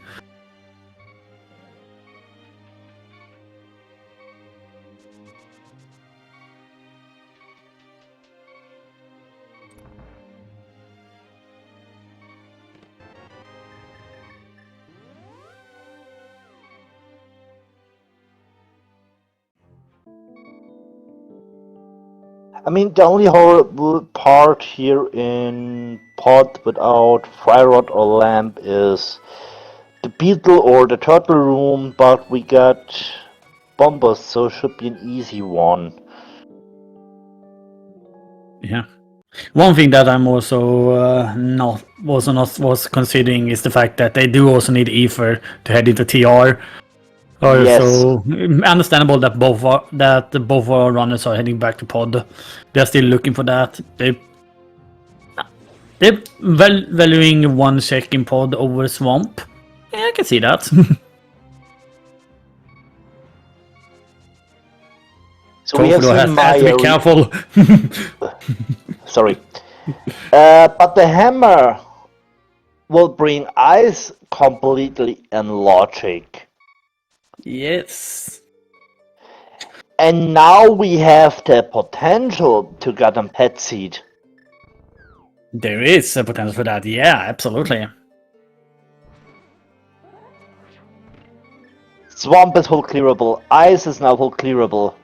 Speaker 2: I mean, the only horrible part here in Pod without fire rod or lamp is the beetle or the turtle room, but we got bombers, so it should be an easy one.
Speaker 1: Yeah. One thing that I'm also not considering is the fact that they do also need Ether to head into TR.
Speaker 2: Yes.
Speaker 1: So understandable that both our runners are heading back to Pod. They're still looking for that. They're valuing one check in Pod over Swamp. Yeah, I can see that.
Speaker 2: So we have seen
Speaker 1: has to be careful.
Speaker 2: Sorry. But the hammer will bring ice completely in logic.
Speaker 1: Yes.
Speaker 2: And now we have the potential to get a pet seed.
Speaker 1: There is a potential for that, yeah, absolutely.
Speaker 2: Swamp is full clearable, ice is now full clearable.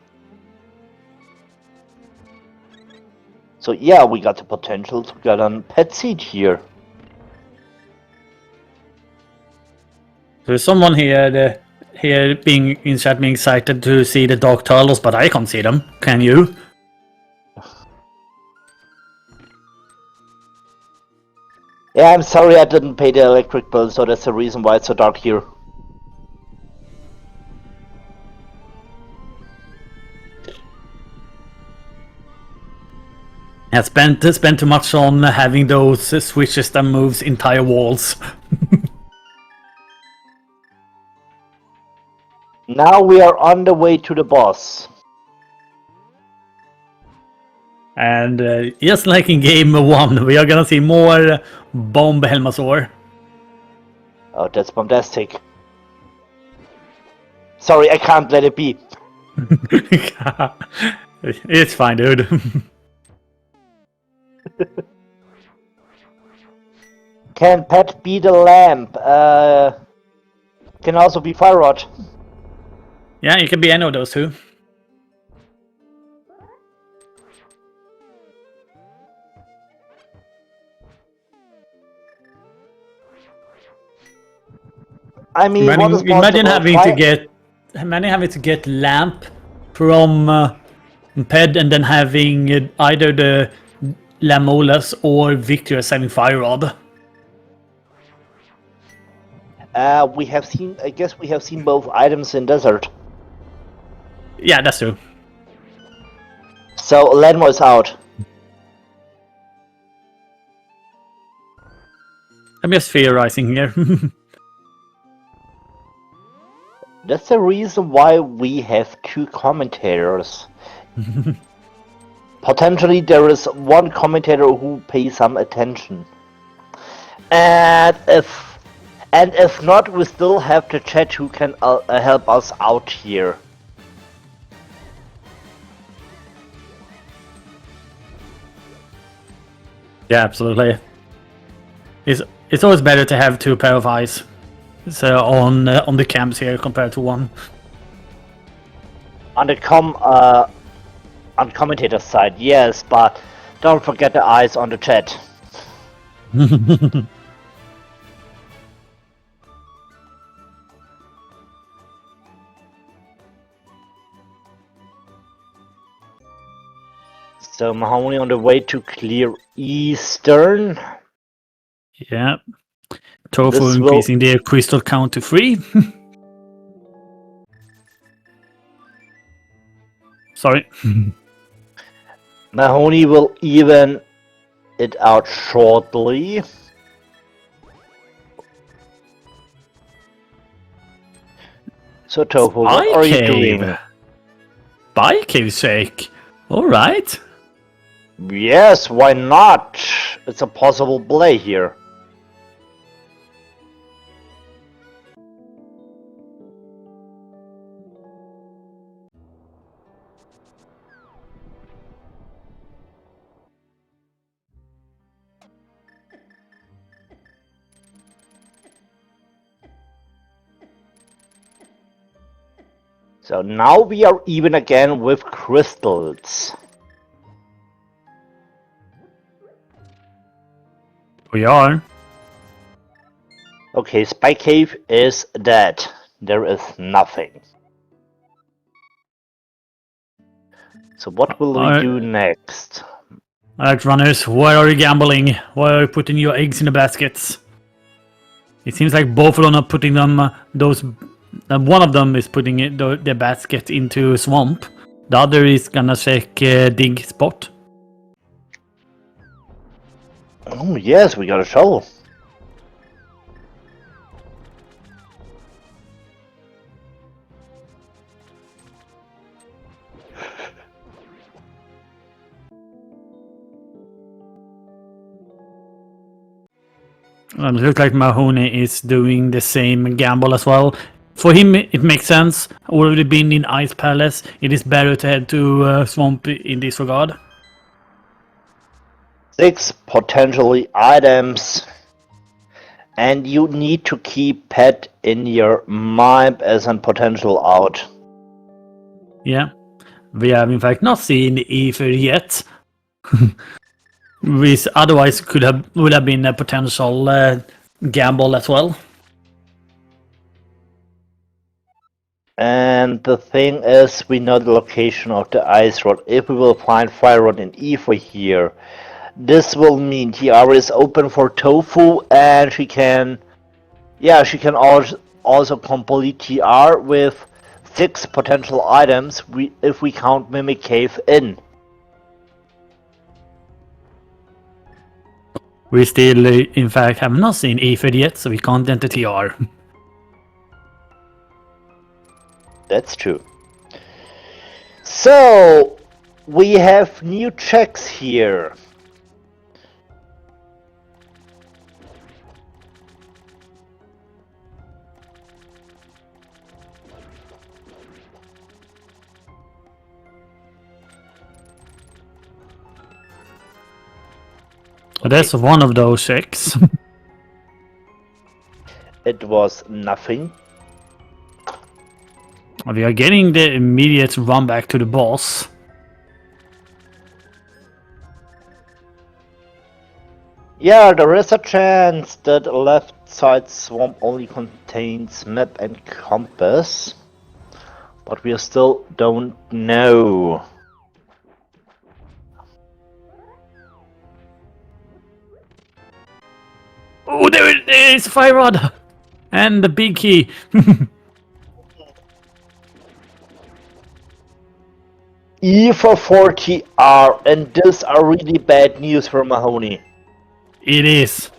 Speaker 2: So yeah, we got the potential to get a pet seed here.
Speaker 1: There's someone here being in chat being excited to see the dark turtles, but I can't see them. Can you?
Speaker 2: Yeah, I'm sorry I didn't pay the electric bill, so that's the reason why it's so dark here.
Speaker 1: I spent too much on having those switches that moves entire walls.
Speaker 2: Now we are on the way to the boss.
Speaker 1: And just like in game 1, we are gonna see more Bomb Helmasaur.
Speaker 2: Oh, that's bombastic. Sorry, I can't let it be.
Speaker 1: It's fine, dude.
Speaker 2: Can Pet be the lamp? Can also be Fire Rod.
Speaker 1: Yeah, it can be any of those two.
Speaker 2: I mean,
Speaker 1: imagine having to get lamp from Ped and then having either the Lamolas or Victorious having Fire Rod.
Speaker 2: We have seen. I guess we have seen both items in desert.
Speaker 1: Yeah, that's true.
Speaker 2: So Lenmo is out.
Speaker 1: I'm just theorizing here.
Speaker 2: That's the reason why we have 2 commentators. Potentially there is one commentator who pays some attention. And if not, we still have the chat who can help us out here.
Speaker 1: Yeah, absolutely. It's always better to have 2 pair of eyes. So on the camps here compared to 1.
Speaker 2: On the commentator side, yes, but don't forget the eyes on the chat. So Mahony on the way to clear Eastern.
Speaker 1: Yeah. Tofu increasing their crystal count to 3. Sorry.
Speaker 2: Mahony will even it out shortly. So Tofu, what are you doing?
Speaker 1: By cave's sake. Alright.
Speaker 2: Yes, why not? It's a possible play here. So now we are even again with crystals.
Speaker 1: We are.
Speaker 2: Okay, Spike Cave is dead. There is nothing. So what will we do next?
Speaker 1: Alright, runners, where are you gambling? Why are you putting your eggs in the baskets? It seems like both of them are putting them, one of them is putting the basket into swamp. The other is gonna check dig spot.
Speaker 2: Oh yes, we got a shovel.
Speaker 1: It looks like Mahony is doing the same gamble as well. For him, it makes sense. Already been in Ice Palace, it is better to head to Swamp in this regard.
Speaker 2: 6 potentially items. And you need to keep Pet in your mind as a potential out.
Speaker 1: Yeah. We have in fact not seen Ether yet. Which otherwise would have been a potential gamble as well.
Speaker 2: And the thing is, we know the location of the ice rod. If we will find fire rod in Eva here, this will mean TR is open for Tofu, and she can also complete TR with 6 potential items if we count Mimic Cave in.
Speaker 1: We still, in fact, have not seen Aphid yet, so we can't enter TR.
Speaker 2: That's true. So, we have new checks here.
Speaker 1: That's one of those checks.
Speaker 2: It was nothing.
Speaker 1: We are getting the immediate run back to the boss.
Speaker 2: Yeah, there is a chance that the left side swamp only contains map and compass, but we still don't know.
Speaker 1: Oh, there it is! Fire rod! And the big key.
Speaker 2: E for 40R, and this are really bad news for Mahony.
Speaker 1: It is.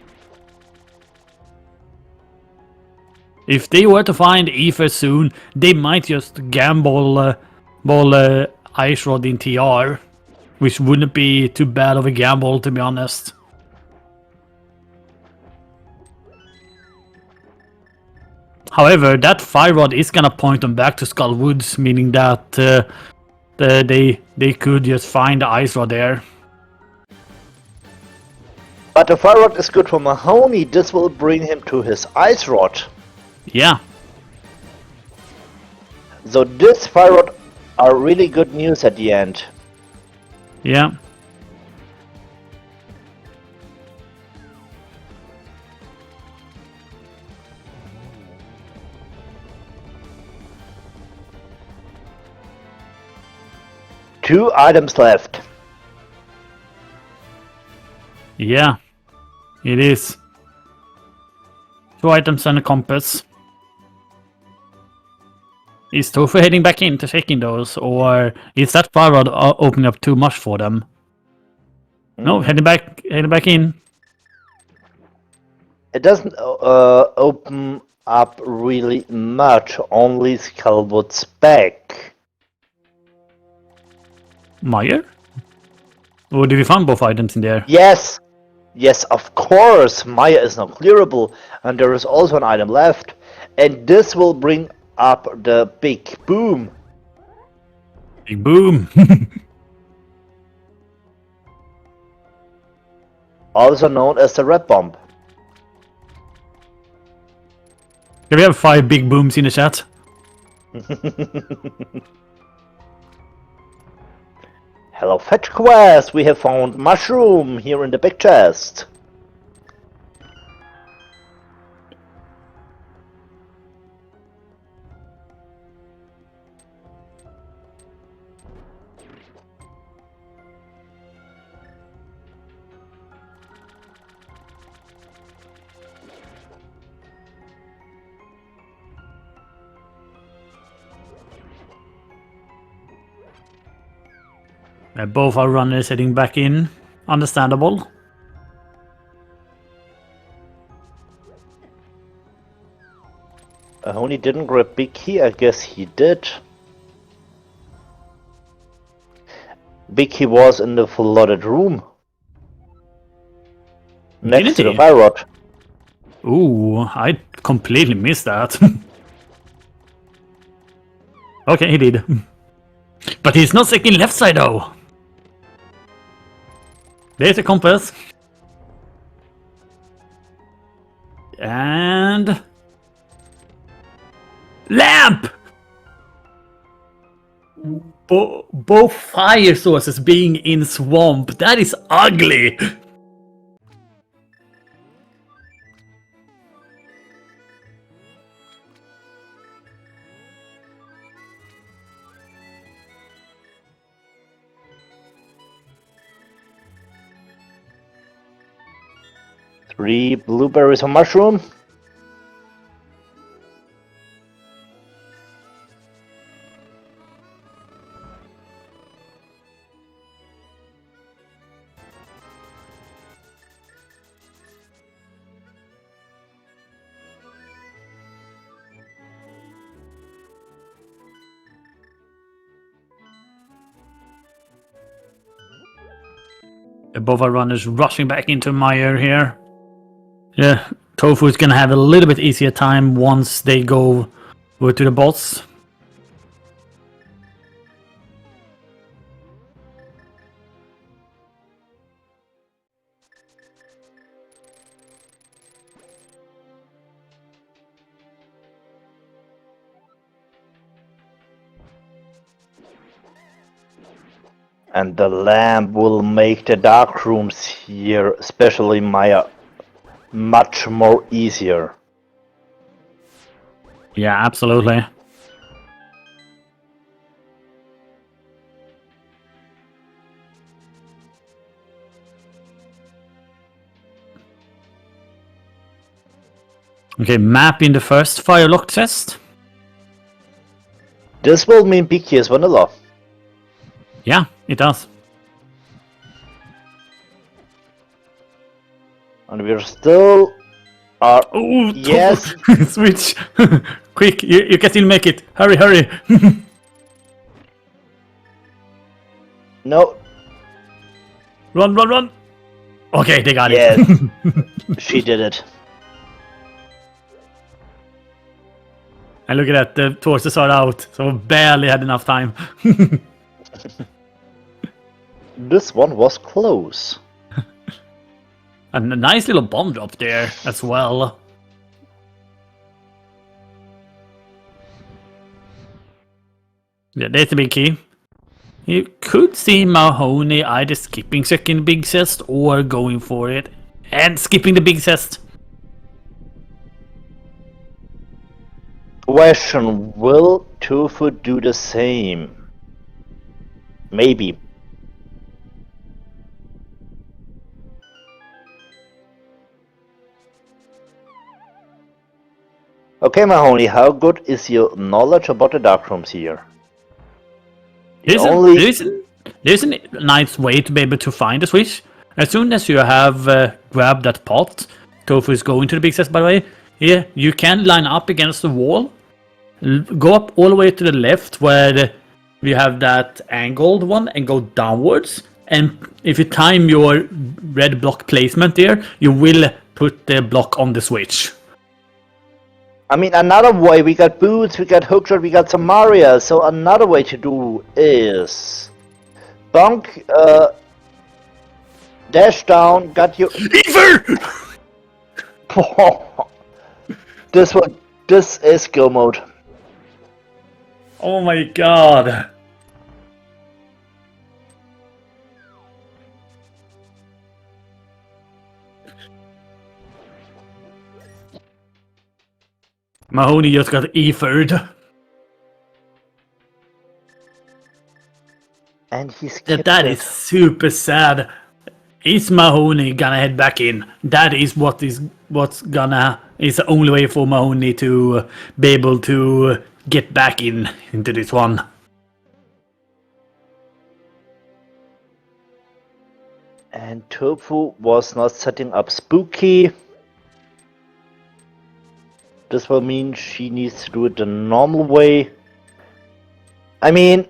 Speaker 1: If they were to find Aether soon, they might just gamble Ice Rod in TR, which wouldn't be too bad of a gamble, to be honest. However, that Fire Rod is gonna point them back to Skull Woods, meaning that they could just find the Ice Rod there.
Speaker 2: But the fire rod is good for Mahony. This will bring him to his ice rod.
Speaker 1: Yeah.
Speaker 2: So this fire rod are really good news at the end.
Speaker 1: Yeah.
Speaker 2: Two items left.
Speaker 1: Yeah. It is. 2 items and a compass. Is Tofu heading back in to checking those, or is that fire rod opening up too much for them? No, heading back in.
Speaker 2: It doesn't open up really much, only Skullwood's back.
Speaker 1: Meyer? Or did we find both items in there?
Speaker 2: Yes! Yes, of course! Maya is now clearable, and there is also an item left. And this will bring up the big boom.
Speaker 1: Big boom!
Speaker 2: Also known as the red bomb.
Speaker 1: Can we have 5 big booms in the chat?
Speaker 2: Hello Fetch Quest! We have found mushroom here in the big chest.
Speaker 1: Both our runners heading back in. Understandable.
Speaker 2: Mahony didn't grab big key, I guess he did. Big key was in the flooded room. Next to the fire rod.
Speaker 1: Ooh, I completely missed that. Okay, he did. But he's not second left side though. There's a compass. And... lamp! Both fire sources being in swamp. That is ugly!
Speaker 2: 3 blueberries or mushroom.
Speaker 1: Both our runners rushing back into mire here. Yeah, Tofu is gonna have a little bit easier time once they go over to the boss.
Speaker 2: And the lamp will make the dark rooms here, especially Maya, much more easier.
Speaker 1: Yeah, absolutely. Okay, map in the first firelock chest.
Speaker 2: This will mean Picky is vanilla.
Speaker 1: Yeah, it does.
Speaker 2: And we're still are
Speaker 1: Oh,
Speaker 2: yes.
Speaker 1: Tofu. Switch. Quick, you can still make it. Hurry, hurry.
Speaker 2: No.
Speaker 1: Run, run, run. Okay, they got
Speaker 2: Yes.
Speaker 1: it.
Speaker 2: She did it.
Speaker 1: And look at that, the torches are out, so barely had enough time.
Speaker 2: This one was close.
Speaker 1: And a nice little bomb drop there as well. Yeah, that's a big key. You could see Mahony either skipping second big chest or going for it and skipping the big chest.
Speaker 2: Question, will Tofu do the same? Maybe. Okay, Mahony, how good is your knowledge about the dark rooms here?
Speaker 1: There's a nice way to be able to find the switch. As soon as you have grabbed that pot, Tofu is going to the big chest, by the way. Yeah, you can line up against the wall. Go up all the way to the left where you have that angled one and go downwards. And if you time your red block placement there, you will put the block on the switch.
Speaker 2: I mean, another way, we got boots, we got hookshot, we got Samaria, so another way to do is bunk, dash down, got your
Speaker 1: Ether!
Speaker 2: this is skill mode.
Speaker 1: Oh my god. Mahony just got ethered.
Speaker 2: And he's
Speaker 1: That is super sad. Is Mahony gonna head back in? That is what's the only way for Mahony to be able to get back into this one.
Speaker 2: And Tofu was not setting up Spooky. This will mean she needs to do it the normal way. I mean,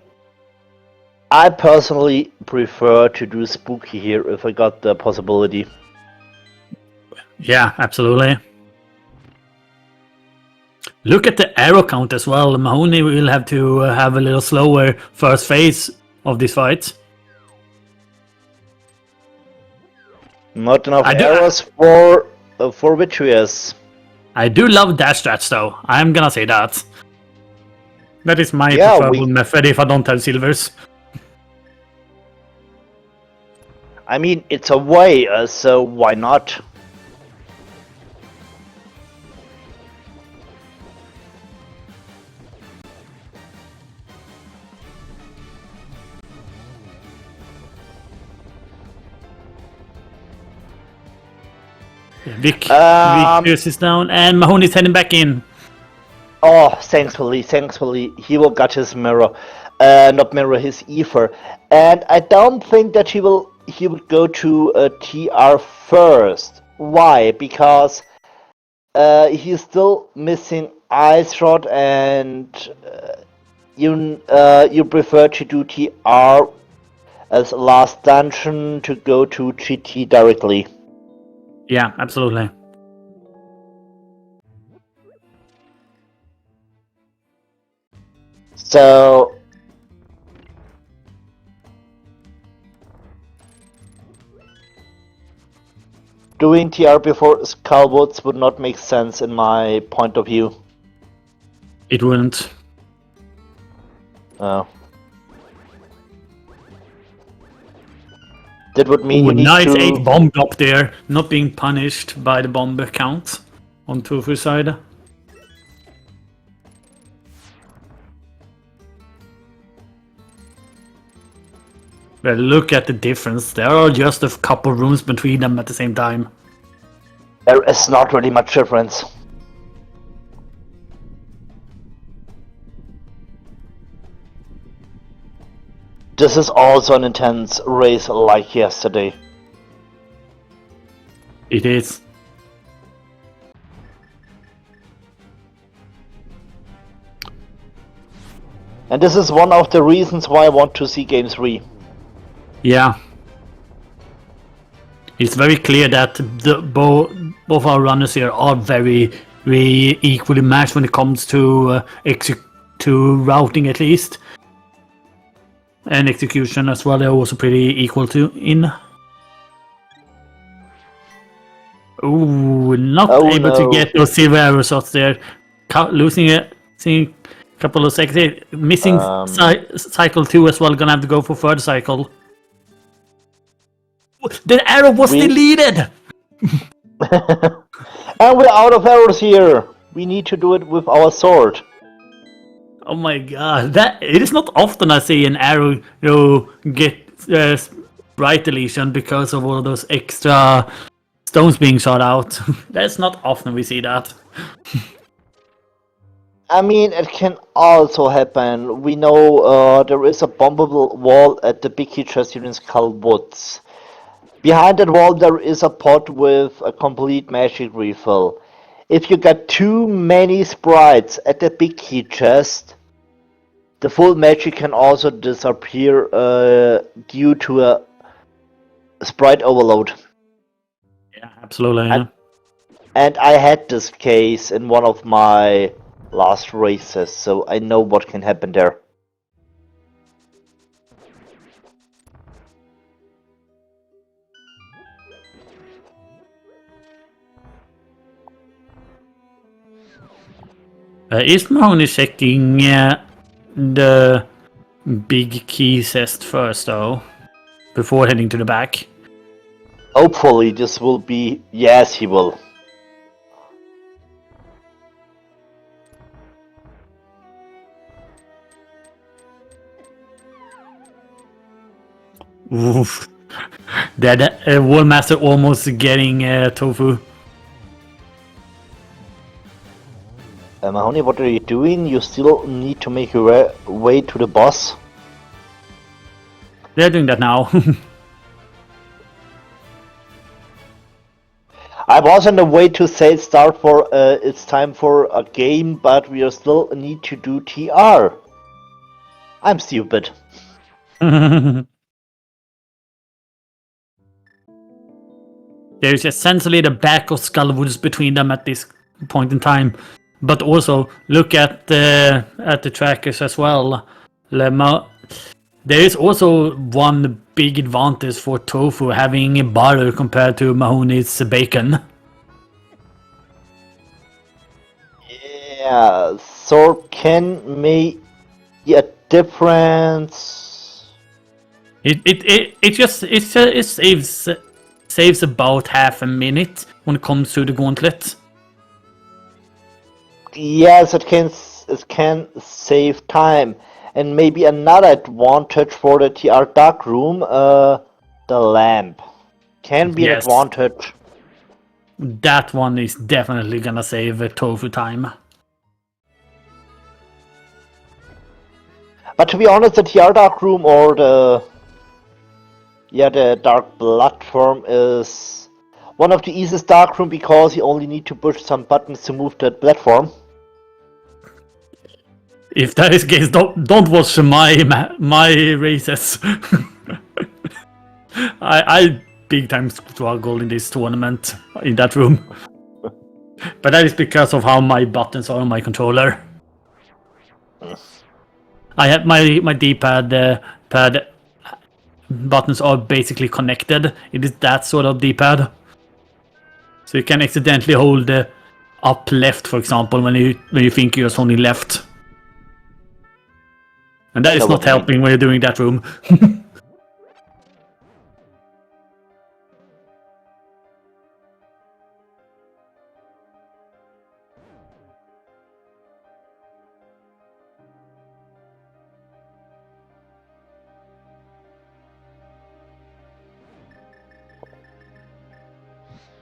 Speaker 2: I personally prefer to do Spooky here if I got the possibility.
Speaker 1: Yeah, absolutely. Look at the arrow count as well. Mahony will have to have a little slower first phase of this fight.
Speaker 2: Not enough arrows for Vitreous.
Speaker 1: I do love dash strats though. I'm gonna say that. That is my preferable method if I don't have silvers.
Speaker 2: I mean, it's a way, so why not?
Speaker 1: Vickers is down, and Mahony's heading back in.
Speaker 2: Oh, thankfully, he will get his mirror, not mirror, his ether, and I don't think that he would go to TR first. Why? Because he's still missing Ice Rod, and you prefer to do TR as last dungeon to go to GT directly.
Speaker 1: Yeah, absolutely.
Speaker 2: So doing TR before Skullwoods would not make sense in my point of view.
Speaker 1: It wouldn't.
Speaker 2: Oh. That would mean you need
Speaker 1: nice
Speaker 2: to...
Speaker 1: 8 bomb up there, not being punished by the bomb count on Tofu's side. Well, look at the difference. There are just a couple rooms between them at the same time.
Speaker 2: There is not really much difference. This is also an intense race like yesterday.
Speaker 1: It is.
Speaker 2: And this is one of the reasons why I want to see Game 3.
Speaker 1: Yeah. It's very clear that both our runners here are very equally matched when it comes to routing at least. And execution as well, they're also pretty equal to in. Ooh, not able to get those silver arrow shots there. Losing a couple of seconds. Missing cycle 2 as well, gonna have to go for third cycle. The arrow was deleted!
Speaker 2: And we're out of arrows here! We need to do it with our sword.
Speaker 1: Oh my god, it is not often I see an arrow get right deletion because of all those extra stones being shot out. That's not often we see that.
Speaker 2: I mean, it can also happen. We know there is a bombable wall at the big key chest here in Skull Woods. Behind that wall there is a pot with a complete magic refill. If you get too many sprites at the big key chest, the full magic can also disappear due to a sprite overload.
Speaker 1: Yeah, absolutely. Yeah.
Speaker 2: And I had this case in one of my last races, so I know what can happen there.
Speaker 1: Is Mahony checking the big key chest first, though, before heading to the back?
Speaker 2: Hopefully this will be... Yes, he will.
Speaker 1: Oof. That Wallmaster almost getting Tofu.
Speaker 2: Mahony, what are you doing? You still need to make your way to the boss?
Speaker 1: They're doing that now.
Speaker 2: I was on the way to say start for it's time for a game, but we still need to do TR. I'm stupid.
Speaker 1: There's essentially the back of Skullwoods between them at this point in time. But also look at the trackers as well. There is also one big advantage for Tofu having butter compared to Mahony's bacon.
Speaker 2: Yeah, so can make a difference.
Speaker 1: It saves about half a minute when it comes to the gauntlet.
Speaker 2: Yes, it can save time, and maybe another advantage for the TR dark room, the lamp can be an advantage.
Speaker 1: that one is definitely gonna save Tofu time.
Speaker 2: But to be honest, the TR Dark Room or the Dark Platform is one of the easiest Dark Room because you only need to push some buttons to move that platform.
Speaker 1: If that is the case, don't watch my races. I big time struggle in this tournament in that room. But that is because of how my buttons are on my controller. I have my D-pad pad buttons are basically connected. It is that sort of D-pad. So you can accidentally hold up left, for example, when you think you're holding left. And that is not helping when you're doing that room.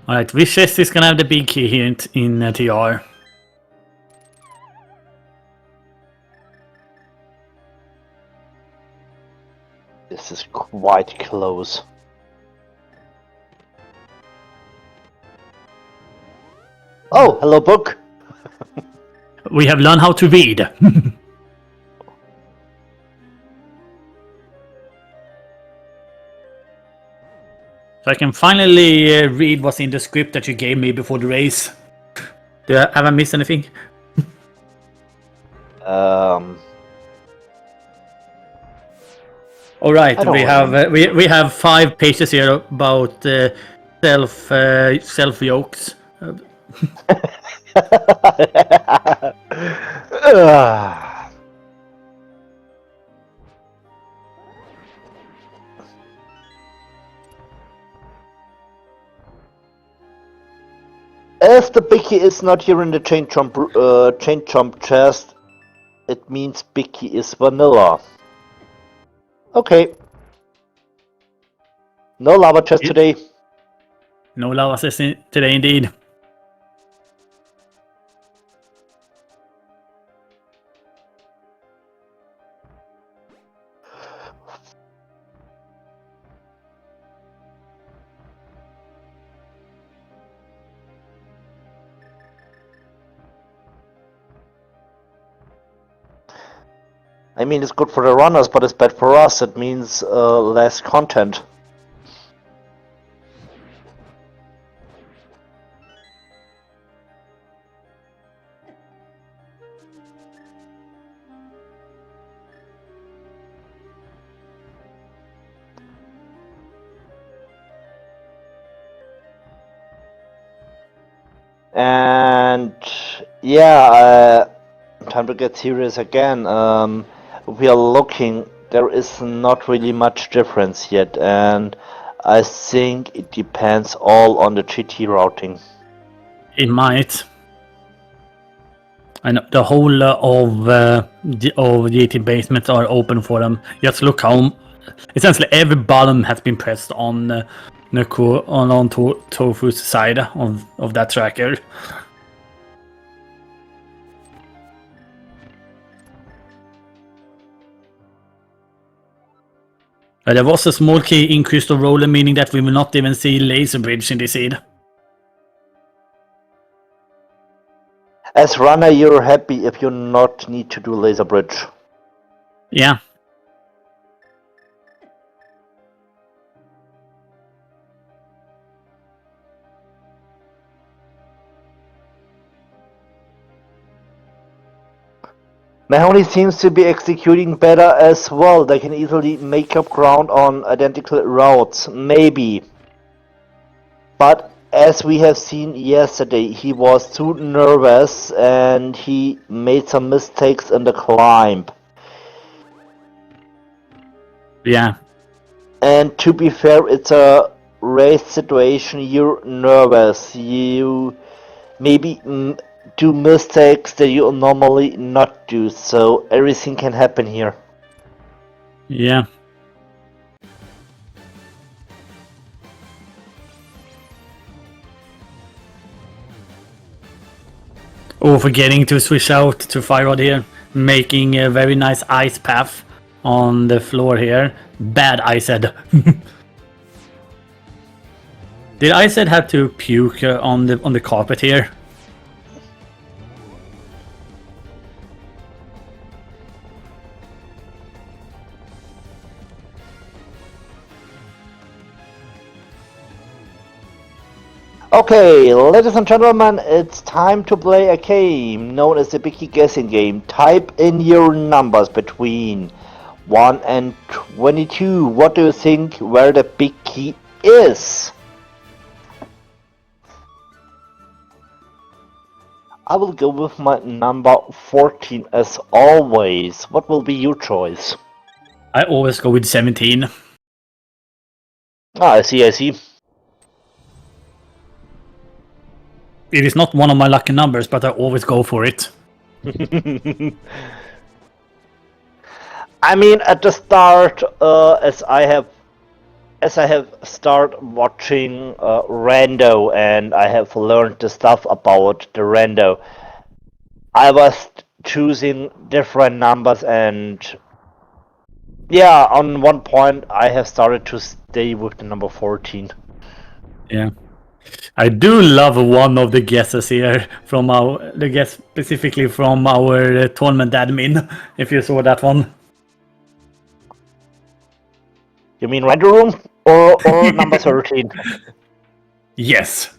Speaker 1: Alright, which chest is gonna have the big key here in TR?
Speaker 2: This is quite close. Oh, hello book!
Speaker 1: We have learned how to read. So I can finally read what's in the script that you gave me before the race. Have I missed anything? All right, we have 5 pages here about self jokes.
Speaker 2: As the Bicky is not here in the chain jump chest, it means Bicky is vanilla. Okay. No lava chest today.
Speaker 1: No lava chest today, indeed.
Speaker 2: I mean, it's good for the runners, but it's bad for us. It means less content. And yeah, time to get serious again. We are looking, there is not really much difference yet, and I think it depends all on the GT routing.
Speaker 1: It might. And the whole of GT basements are open for them. Just look how essentially every button has been pressed on Tofu's side of that tracker. There was a small key in Crystal Roller, meaning that we will not even see Laser Bridge in this seed.
Speaker 2: As runner, you're happy if you not need to do Laser Bridge.
Speaker 1: Yeah.
Speaker 2: Mahony seems to be executing better as well. They can easily make up ground on identical routes, maybe. But as we have seen yesterday, he was too nervous and he made some mistakes in the climb.
Speaker 1: Yeah.
Speaker 2: And to be fair, it's a race situation. You're nervous. You maybe do mistakes that you normally not do, so everything can happen here.
Speaker 1: Yeah. Oh, forgetting to switch out to Fire Rod here. Making a very nice ice path on the floor here. Bad Ice Head. Did Ice Head have to puke on the carpet here?
Speaker 2: Okay, ladies and gentlemen, it's time to play a game known as the Big Key Guessing Game. Type in your numbers between 1 and 22. What do you think where the big key is? I will go with my number 14 as always. What will be your choice?
Speaker 1: I always go with 17.
Speaker 2: Ah, I see.
Speaker 1: It is not one of my lucky numbers, but I always go for it.
Speaker 2: I mean, at the start, as I have started watching Rando, and I have learned the stuff about the Rando, I was choosing different numbers, and yeah, on one point I have started to stay with the number 14.
Speaker 1: Yeah. I do love one of the guesses here from the guess specifically from our tournament admin, if you saw that one.
Speaker 2: You mean Rando Room or number 13?
Speaker 1: Yes.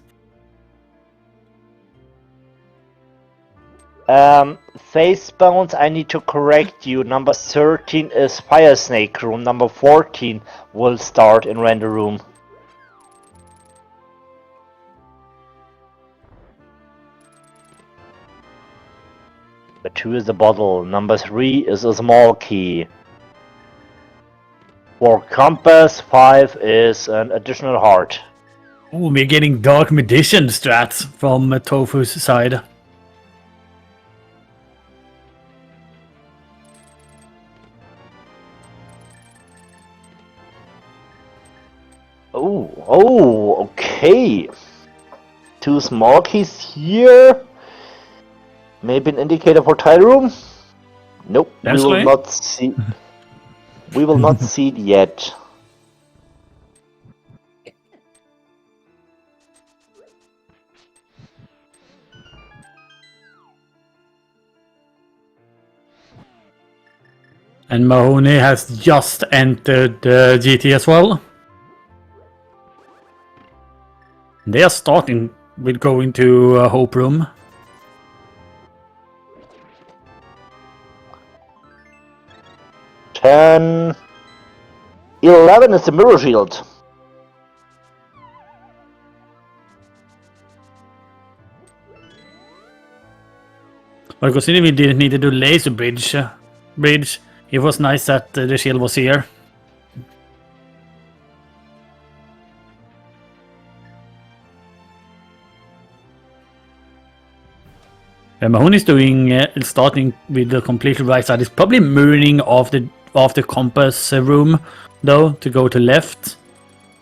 Speaker 2: Facebones, I need to correct you. Number 13 is Fire Snake Room. Number 14 will start in Rando Room. Number 2 is a bottle. Number 3 is a small key. For compass, 5 is an additional heart.
Speaker 1: Oh, we're getting Dark Magician strats from Tofu's side.
Speaker 2: Oh, okay. 2 small keys here. Maybe an indicator for tile room? Nope, we will not see. We will not see it yet.
Speaker 1: And Mahony has just entered GT as well. They are starting with going to Hope Room.
Speaker 2: Ten, 11 is the mirror shield.
Speaker 1: Well, considering we didn't need to do laser bridge, it was nice that the shield was here. Mahony's doing starting with the completely right side. It's probably mirroring off the compass room though to go to left.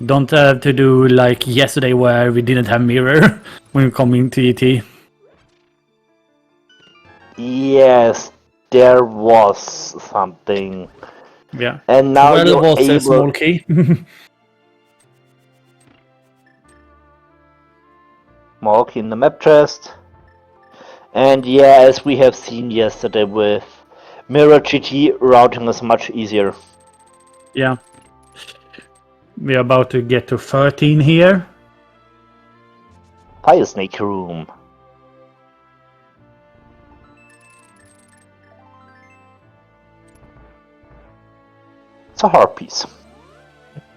Speaker 1: Don't have to do like yesterday where we didn't have mirror when coming to ET.
Speaker 2: Yes, there was something.
Speaker 1: Yeah.
Speaker 2: And now
Speaker 1: well,
Speaker 2: you're
Speaker 1: was
Speaker 2: able.
Speaker 1: A small key.
Speaker 2: Small key in the map chest. And yeah, as we have seen yesterday with Mirror GT, routing is much easier.
Speaker 1: Yeah. We're about to get to 13 here.
Speaker 2: Fire Snake Room. It's a hard piece.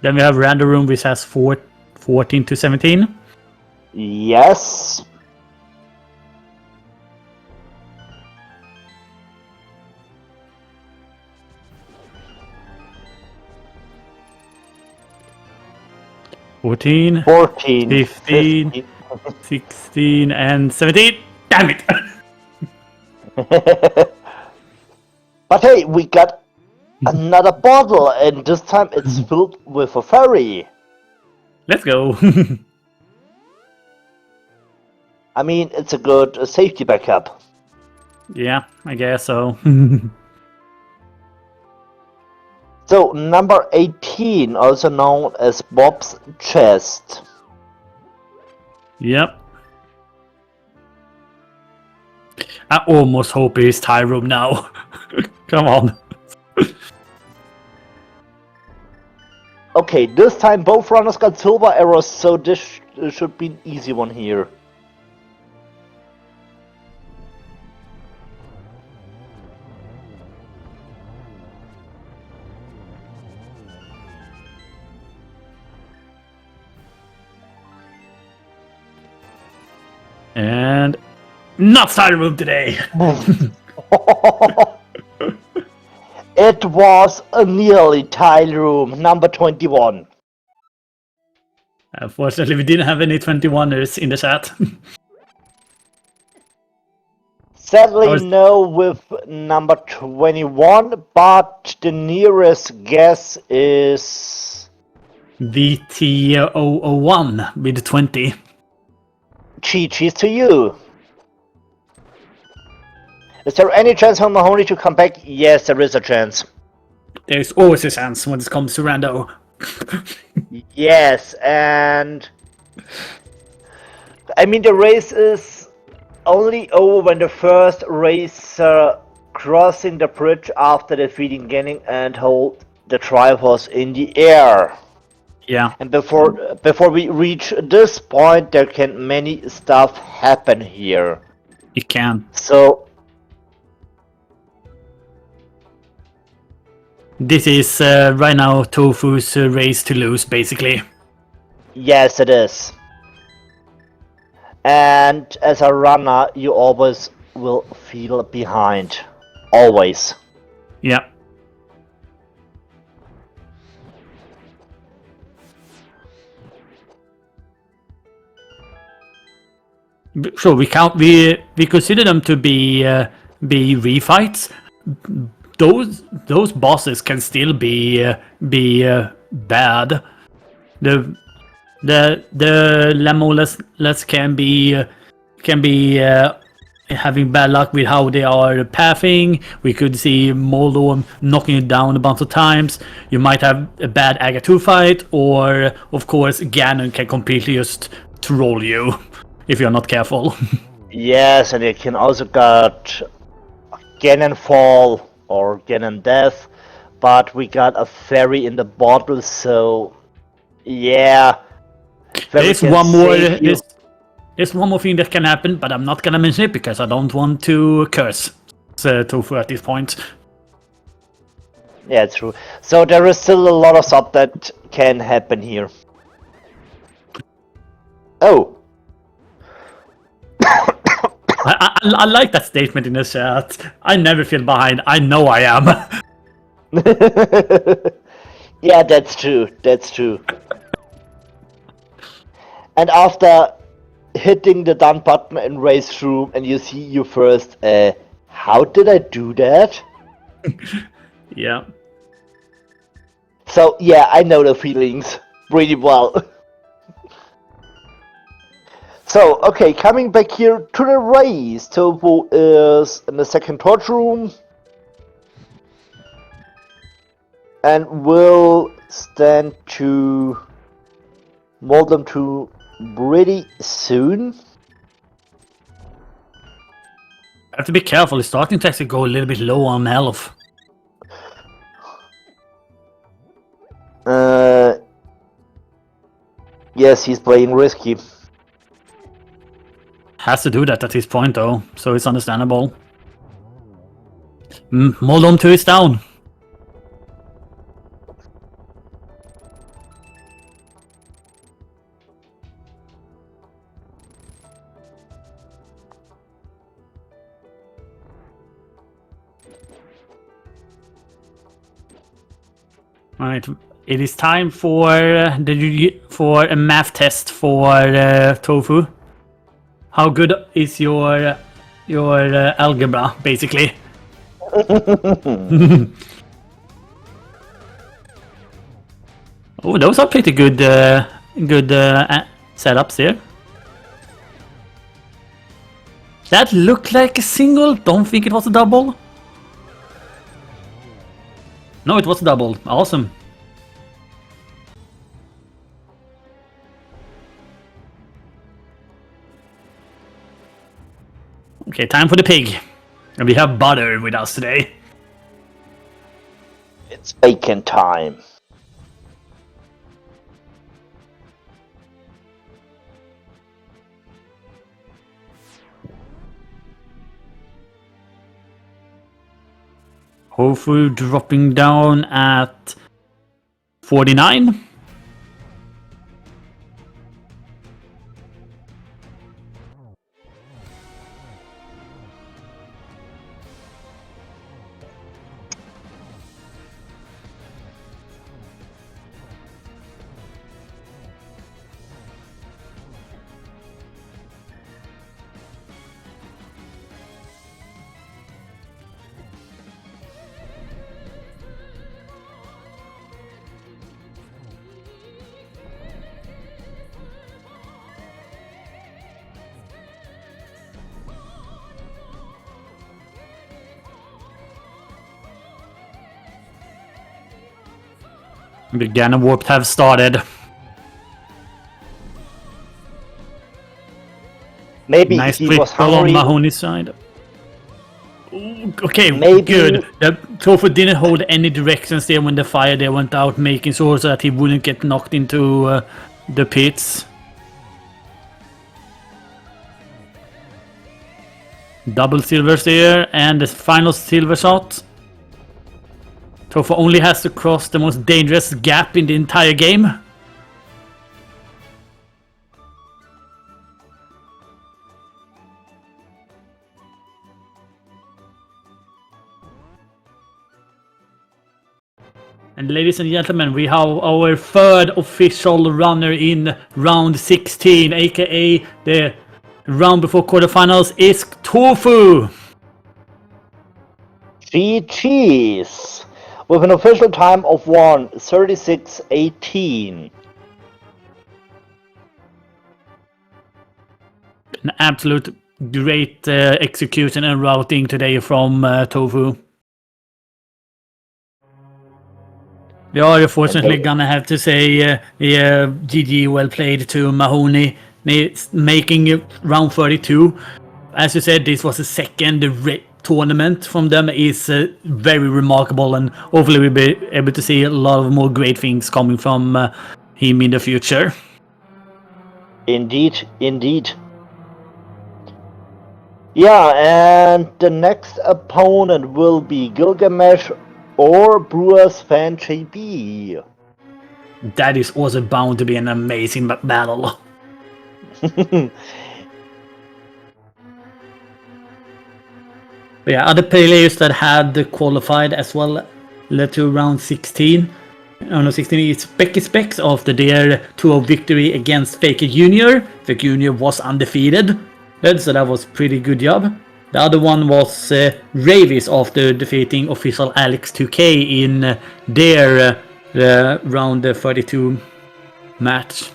Speaker 1: Then we have Rando Room, which has 14 to 17.
Speaker 2: Yes.
Speaker 1: Fourteen, 15, 16, and 17. Damn it!
Speaker 2: But hey, we got another bottle, and this time it's filled with a fairy.
Speaker 1: Let's go.
Speaker 2: I mean, it's a good safety backup.
Speaker 1: Yeah, I guess so.
Speaker 2: So, number 18, also known as Bob's chest.
Speaker 1: Yep. I almost hope it's tie room now. Come on.
Speaker 2: Okay, this time both runners got silver arrows, so this should be an easy one here.
Speaker 1: And not tie room today.
Speaker 2: It was a nearly tie room, number 21.
Speaker 1: Unfortunately, we didn't have any 21ers in the chat.
Speaker 2: Sadly, no with number 21, but the nearest guess is
Speaker 1: VT001 with 20.
Speaker 2: Cheese to you. Is there any chance for Mahony to come back? Yes, there is a chance.
Speaker 1: There's always a chance when it comes to Rando.
Speaker 2: Yes, and I mean the race is only over when the first racer crossing the bridge after defeating Ganning and hold the Triforce in the air.
Speaker 1: Yeah.
Speaker 2: And before we reach this point, there can many stuff happen here.
Speaker 1: It can.
Speaker 2: So
Speaker 1: This is right now Tofu's race to lose, basically.
Speaker 2: yes, it is. And as a runner, you always will feel behind. Always.
Speaker 1: Yeah. Sure, we consider them to be refights. Those bosses can still be bad. The Lamoless can be having bad luck with how they are pathing. We could see Moldo knocking you down a bunch of times. You might have a bad Aga 2 fight, or of course Ganon can completely just troll you if you're not careful.
Speaker 2: Yes, and you can also get Ganon Fall or Ganon Death, but we got a fairy in the bottle, so yeah.
Speaker 1: There's one more. There's one more thing that can happen, but I'm not gonna mention it because I don't want to curse Tofu at this point.
Speaker 2: Yeah, true. So there is still a lot of stuff that can happen here. Oh.
Speaker 1: I like that statement in the chat. I never feel behind. I know I am.
Speaker 2: Yeah, that's true. That's true. And after hitting the done button in race room, and you see you first, how did I do that?
Speaker 1: Yeah.
Speaker 2: So yeah, I know the feelings pretty well. So, okay, coming back here to the race. Tofu is in the second torch room and will stand to mold them to pretty soon.
Speaker 1: I have to be careful. It's starting to actually go a little bit low on health.
Speaker 2: Yes, he's playing risky.
Speaker 1: Has to do that at this point though, so it's understandable. Moldom 2 is down. Alright, it is time for a math test for Tofu. How good is your algebra, basically? Oh, those are pretty good setups here. That looked like a single. Don't think it was a double. No, it was a double. Awesome. Okay, time for the pig. And we have Butter with us today.
Speaker 2: It's bacon time.
Speaker 1: Tofu dropping down at 49. The Ganon Warp have started.
Speaker 2: Maybe
Speaker 1: Nice
Speaker 2: he was
Speaker 1: triple on
Speaker 2: hungry.
Speaker 1: Mahony's side. Ooh, okay,
Speaker 2: Maybe-
Speaker 1: good. Tofu didn't hold any directions there when the fire there went out, making sure so that he wouldn't get knocked into the pits. Double silvers there, and the final silver shot. Tofu only has to cross the most dangerous gap in the entire game. And ladies and gentlemen, we have our third official runner in round 16, aka the round before quarterfinals, is Tofu.
Speaker 2: GG's with an official time of 1:36:18.
Speaker 1: An absolute great execution and routing today from Tofu. We are unfortunately gonna have to say GG, well played to Mahony, making round 32. As you said, this was the second tournament from them. Is very remarkable, and hopefully we'll be able to see a lot of more great things coming from him in the future.
Speaker 2: Indeed, indeed. Yeah, and the next opponent will be Gilgamesh or Brewers Fan JB.
Speaker 1: That is also bound to be an amazing battle. But yeah, other players that had qualified as well led to round 16. Oh no, 16 is Becky Specs after their 2-0 victory against Faker Jr. Faker Jr. was undefeated, so that was pretty good job. The other one was Ravis after defeating official Alex 2K in their round 32 match.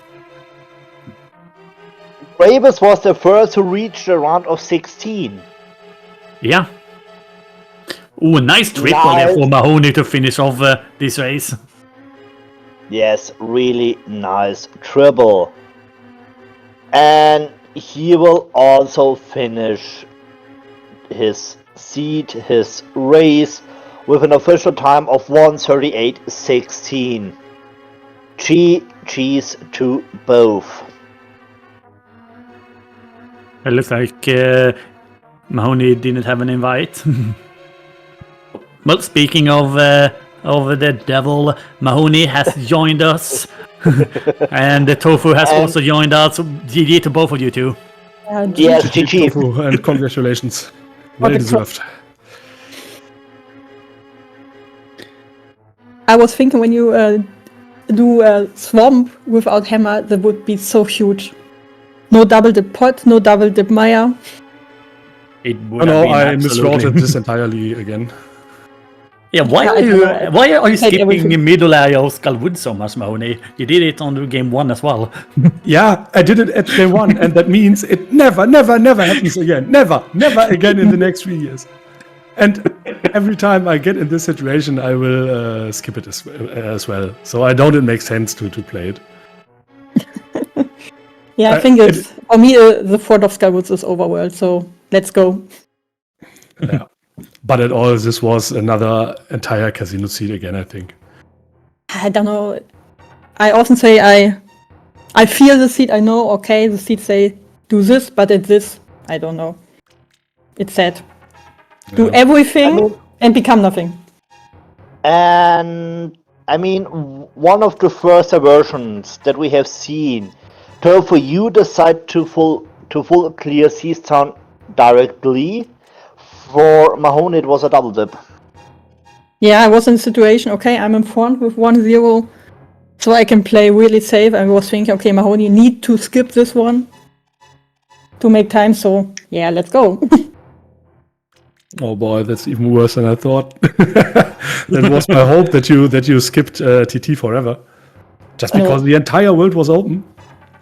Speaker 2: Ravis was the first to reach the round of 16.
Speaker 1: Yeah. Ooh, nice triple there for Mahony to finish off this race.
Speaker 2: Yes, really nice triple. And he will also finish his race with an official time of 1:38:16. GG's to both.
Speaker 1: It looks like Mahony didn't have an invite. Well, speaking of the devil, Mahony has joined us, and the Tofu has also joined us. GG to both of you two.
Speaker 2: Yes, GG.
Speaker 3: Tofu, and congratulations. Well deserved.
Speaker 4: I was thinking when you do a swamp without hammer, that would be so huge. No double dip pot, no double dip Maya.
Speaker 1: It would
Speaker 3: Oh no,
Speaker 1: have been
Speaker 3: I
Speaker 1: absolutely-
Speaker 3: misrouted this entirely again.
Speaker 1: Yeah, why
Speaker 4: Yeah,
Speaker 1: are
Speaker 4: I don't
Speaker 1: you
Speaker 4: know.
Speaker 1: why are you
Speaker 4: Played
Speaker 1: skipping
Speaker 4: everything.
Speaker 1: middle area of Skullwood so much, Mahony? You did it on game 1 as well.
Speaker 3: Yeah, I did it at game 1, and that means it never happens again. Never again in the next 3 years. And every time I get in this situation, I will skip it as well. So I don't it makes sense to play it.
Speaker 4: Yeah, I think it's for me the Fort of Skywoods is overworld, so let's go.
Speaker 3: Yeah. But at all, this was another entire casino seat again, I think.
Speaker 4: I don't know. I often say I feel the seat. I know, okay, the seat say do this, but at this, I don't know. It's sad. Do everything and become nothing.
Speaker 2: And I mean, one of the first versions that we have seen, Tofu, you decide to full clear Seastown directly. For Mahony, it was a double dip.
Speaker 4: Yeah, I was in a situation, okay, I'm in front with 1-0, so I can play really safe. I was thinking, okay, Mahony need to skip this one to make time, so yeah, let's go.
Speaker 3: Oh boy, that's even worse than I thought. That was my hope that you skipped TT forever, just because the entire world was open.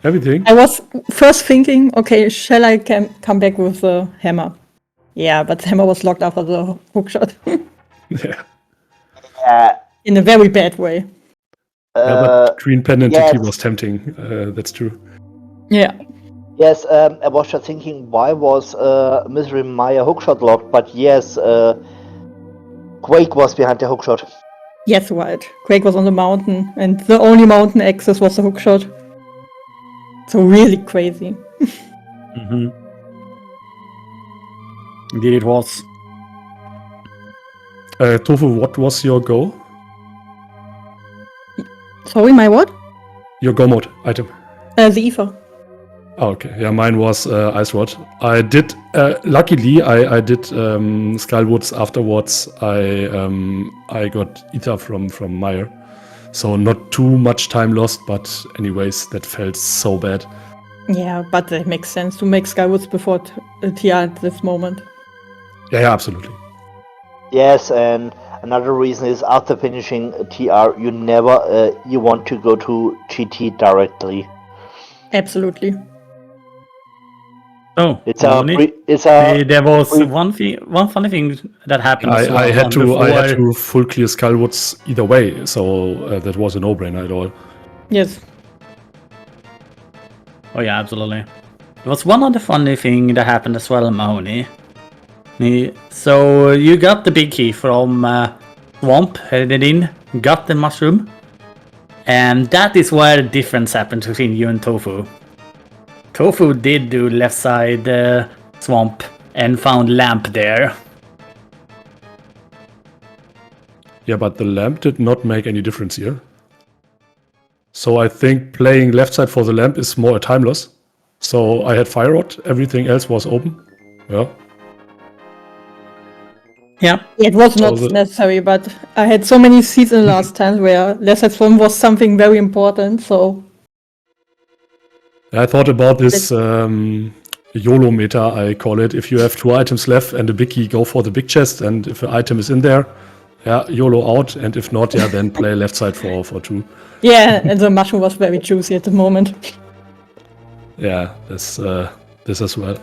Speaker 3: Everything.
Speaker 4: I was first thinking, okay, shall I come back with the hammer? Yeah, but the hammer was locked after the hookshot.
Speaker 3: Yeah.
Speaker 4: In a very bad way.
Speaker 3: But Green Pendant
Speaker 2: yes.
Speaker 3: TT was tempting. That's true.
Speaker 4: Yeah.
Speaker 2: Yes, I was just thinking, why was Misery Maya hookshot locked? But yes, Quake was behind the hookshot.
Speaker 4: Yes, right. Quake was on the mountain, and the only mountain access was the hookshot. So really crazy.
Speaker 1: Indeed it was.
Speaker 3: Tofu, what was your go?
Speaker 4: Sorry, my what?
Speaker 3: Your go mode item.
Speaker 4: The Ether.
Speaker 3: Oh, okay. Yeah, mine was Ice Rod. I did, luckily, I did Skullwoods afterwards. I got Ether from Meyer. So not too much time lost, but anyways, that felt so bad.
Speaker 4: Yeah, but it makes sense to make Skywoods before TR at this moment.
Speaker 3: Yeah, absolutely.
Speaker 2: Yes, and another reason is after finishing TR, you never you want to go to GT directly.
Speaker 4: Absolutely.
Speaker 1: Oh,
Speaker 2: It's
Speaker 1: Mahony? There was one funny thing that happened.
Speaker 3: I had to full clear Skullwoods either way, so that was a no-brainer at all.
Speaker 4: Yes.
Speaker 1: Oh yeah, absolutely. There was one other funny thing that happened as well, Mahony. So you got the big key from Swamp, headed in, got the mushroom, and that is where the difference happened between you and Tofu. Tofu did do left side Swamp and found lamp there.
Speaker 3: Yeah, but the lamp did not make any difference here. So I think playing left side for the lamp is more a time loss. So I had Fire Rod, everything else was open. Yeah.
Speaker 4: Yeah, it was not necessary, but I had so many seats in the last times where left side swamp was something very important, so...
Speaker 3: I thought about this YOLO meta, I call it. If you have 2 items left and a big key, go for the big chest, and if an item is in there, yeah, YOLO out, and if not, yeah, then play left side for 2.
Speaker 4: Yeah, and the mushroom was very juicy at the moment.
Speaker 3: Yeah, this as well.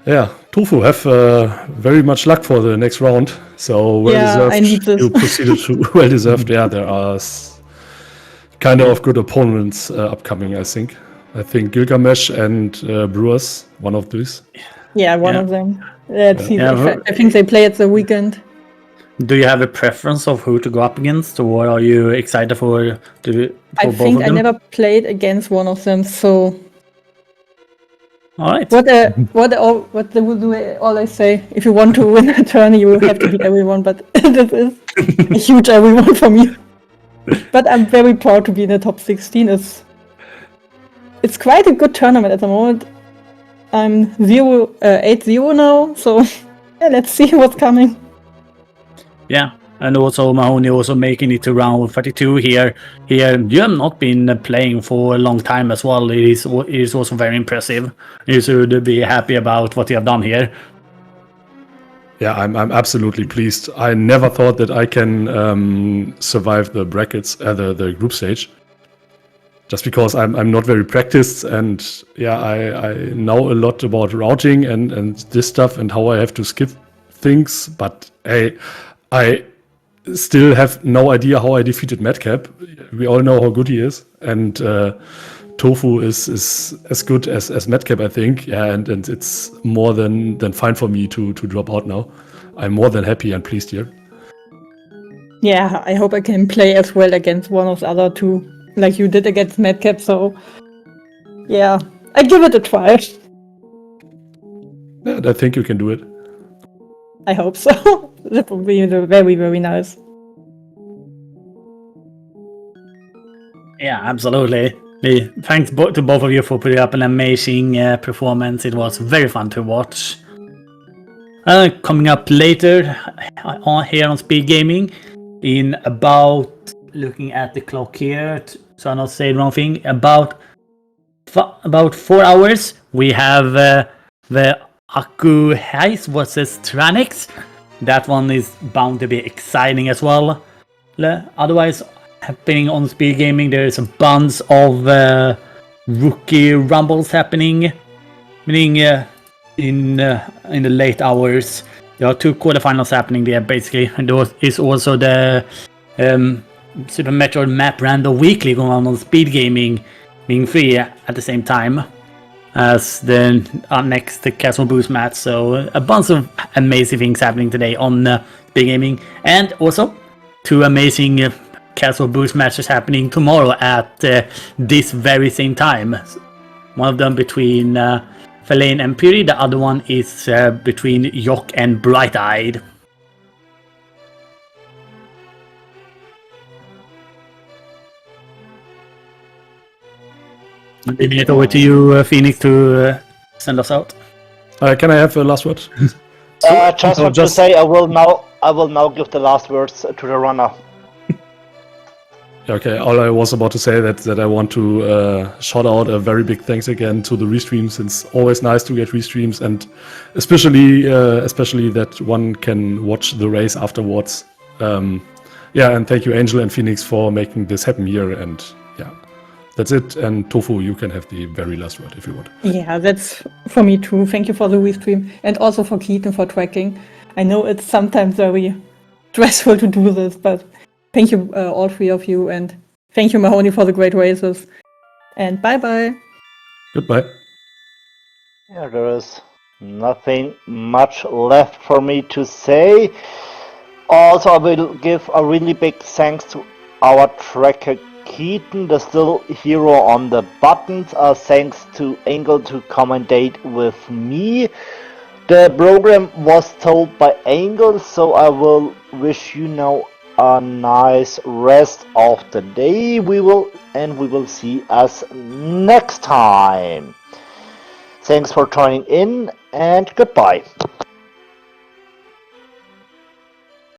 Speaker 3: Yeah, Tofu, have very much luck for the next round. So well deserved.
Speaker 4: I need this.
Speaker 3: You proceeded to well deserved. Yeah, there are kind of good opponents upcoming. I think Gilgamesh and Brewers, one of these.
Speaker 4: Yeah, one of them. I think they play at the weekend.
Speaker 1: Do you have a preference of who to go up against, or are you excited for both of them?
Speaker 4: I think I never played against one of them, so.
Speaker 1: All right.
Speaker 4: What they would do always say, if you want to win a tourney, you have to beat everyone, but this is a huge everyone for me. But I'm very proud to be in the top 16. It's quite a good tournament at the moment. I'm 8-0 now, so yeah, let's see what's coming.
Speaker 1: Yeah, and also Mahony also making it to round 32 here. You have not been playing for a long time as well. It is also very impressive. You should be happy about what you have done here.
Speaker 3: Yeah, I'm absolutely pleased. I never thought that I can survive the brackets, the group stage, just because I'm not very practiced, and yeah, I know a lot about routing and this stuff and how I have to skip things. But hey, I still have no idea how I defeated Madcap. We all know how good he is, and Tofu is as good as Madcap, I think. Yeah, and it's more than fine for me to drop out now. I'm more than happy and pleased here.
Speaker 4: Yeah, I hope I can play as well against one of the other two, like you did against Madcap. So yeah, I give it a try.
Speaker 3: Yeah, I think you can do it.
Speaker 4: I hope so. That would be very, very nice.
Speaker 1: Yeah, absolutely. Thanks to both of you for putting up an amazing performance. It was very fun to watch. Coming up later here on SpeedGaming, in about, looking at the clock here, so I'm not saying the wrong thing, about 4 hours, we have the Aku Heist versus Tranix. That one is bound to be exciting as well. Otherwise, happening on SpeedGaming, there is a bunch of rookie rumbles happening, meaning in the late hours. There are 2 quarterfinals happening there, basically. And there is also the Super Metroid Map Random Weekly going on SpeedGaming, being free at the same time as the next Castle Boost match. So a bunch of amazing things happening today on SpeedGaming, and also 2 amazing Castle Boost matches happening tomorrow at this very same time. One of them between Fellain and Piri, the other one is between Yok and Bright Eyed. Leaving it over to you, Phoenix, to send us out.
Speaker 3: Can I have a last word?
Speaker 2: Just want to say, I will now give the last words to the runner.
Speaker 3: Okay, all I was about to say that I want to shout out a very big thanks again to the restreams. It's always nice to get restreams, and especially that one can watch the race afterwards. Yeah, and thank you, Angel and Phoenix, for making this happen here. And yeah, that's it. And Tofu, you can have the very last word if you want.
Speaker 4: Yeah, that's for me too. Thank you for the restream, and also for Keaton for tracking. I know it's sometimes very stressful to do this, but thank you, all 3 of you, and thank you, Mahony, for the great races. And bye-bye.
Speaker 3: Goodbye.
Speaker 2: Yeah, there is nothing much left for me to say. Also, I will give a really big thanks to our tracker Keaton, the still hero on the buttons. Thanks to Engel to commentate with me. The program was told by Engel, so I will wish you now a nice rest of the day. We will see us next time. Thanks for joining in, and goodbye.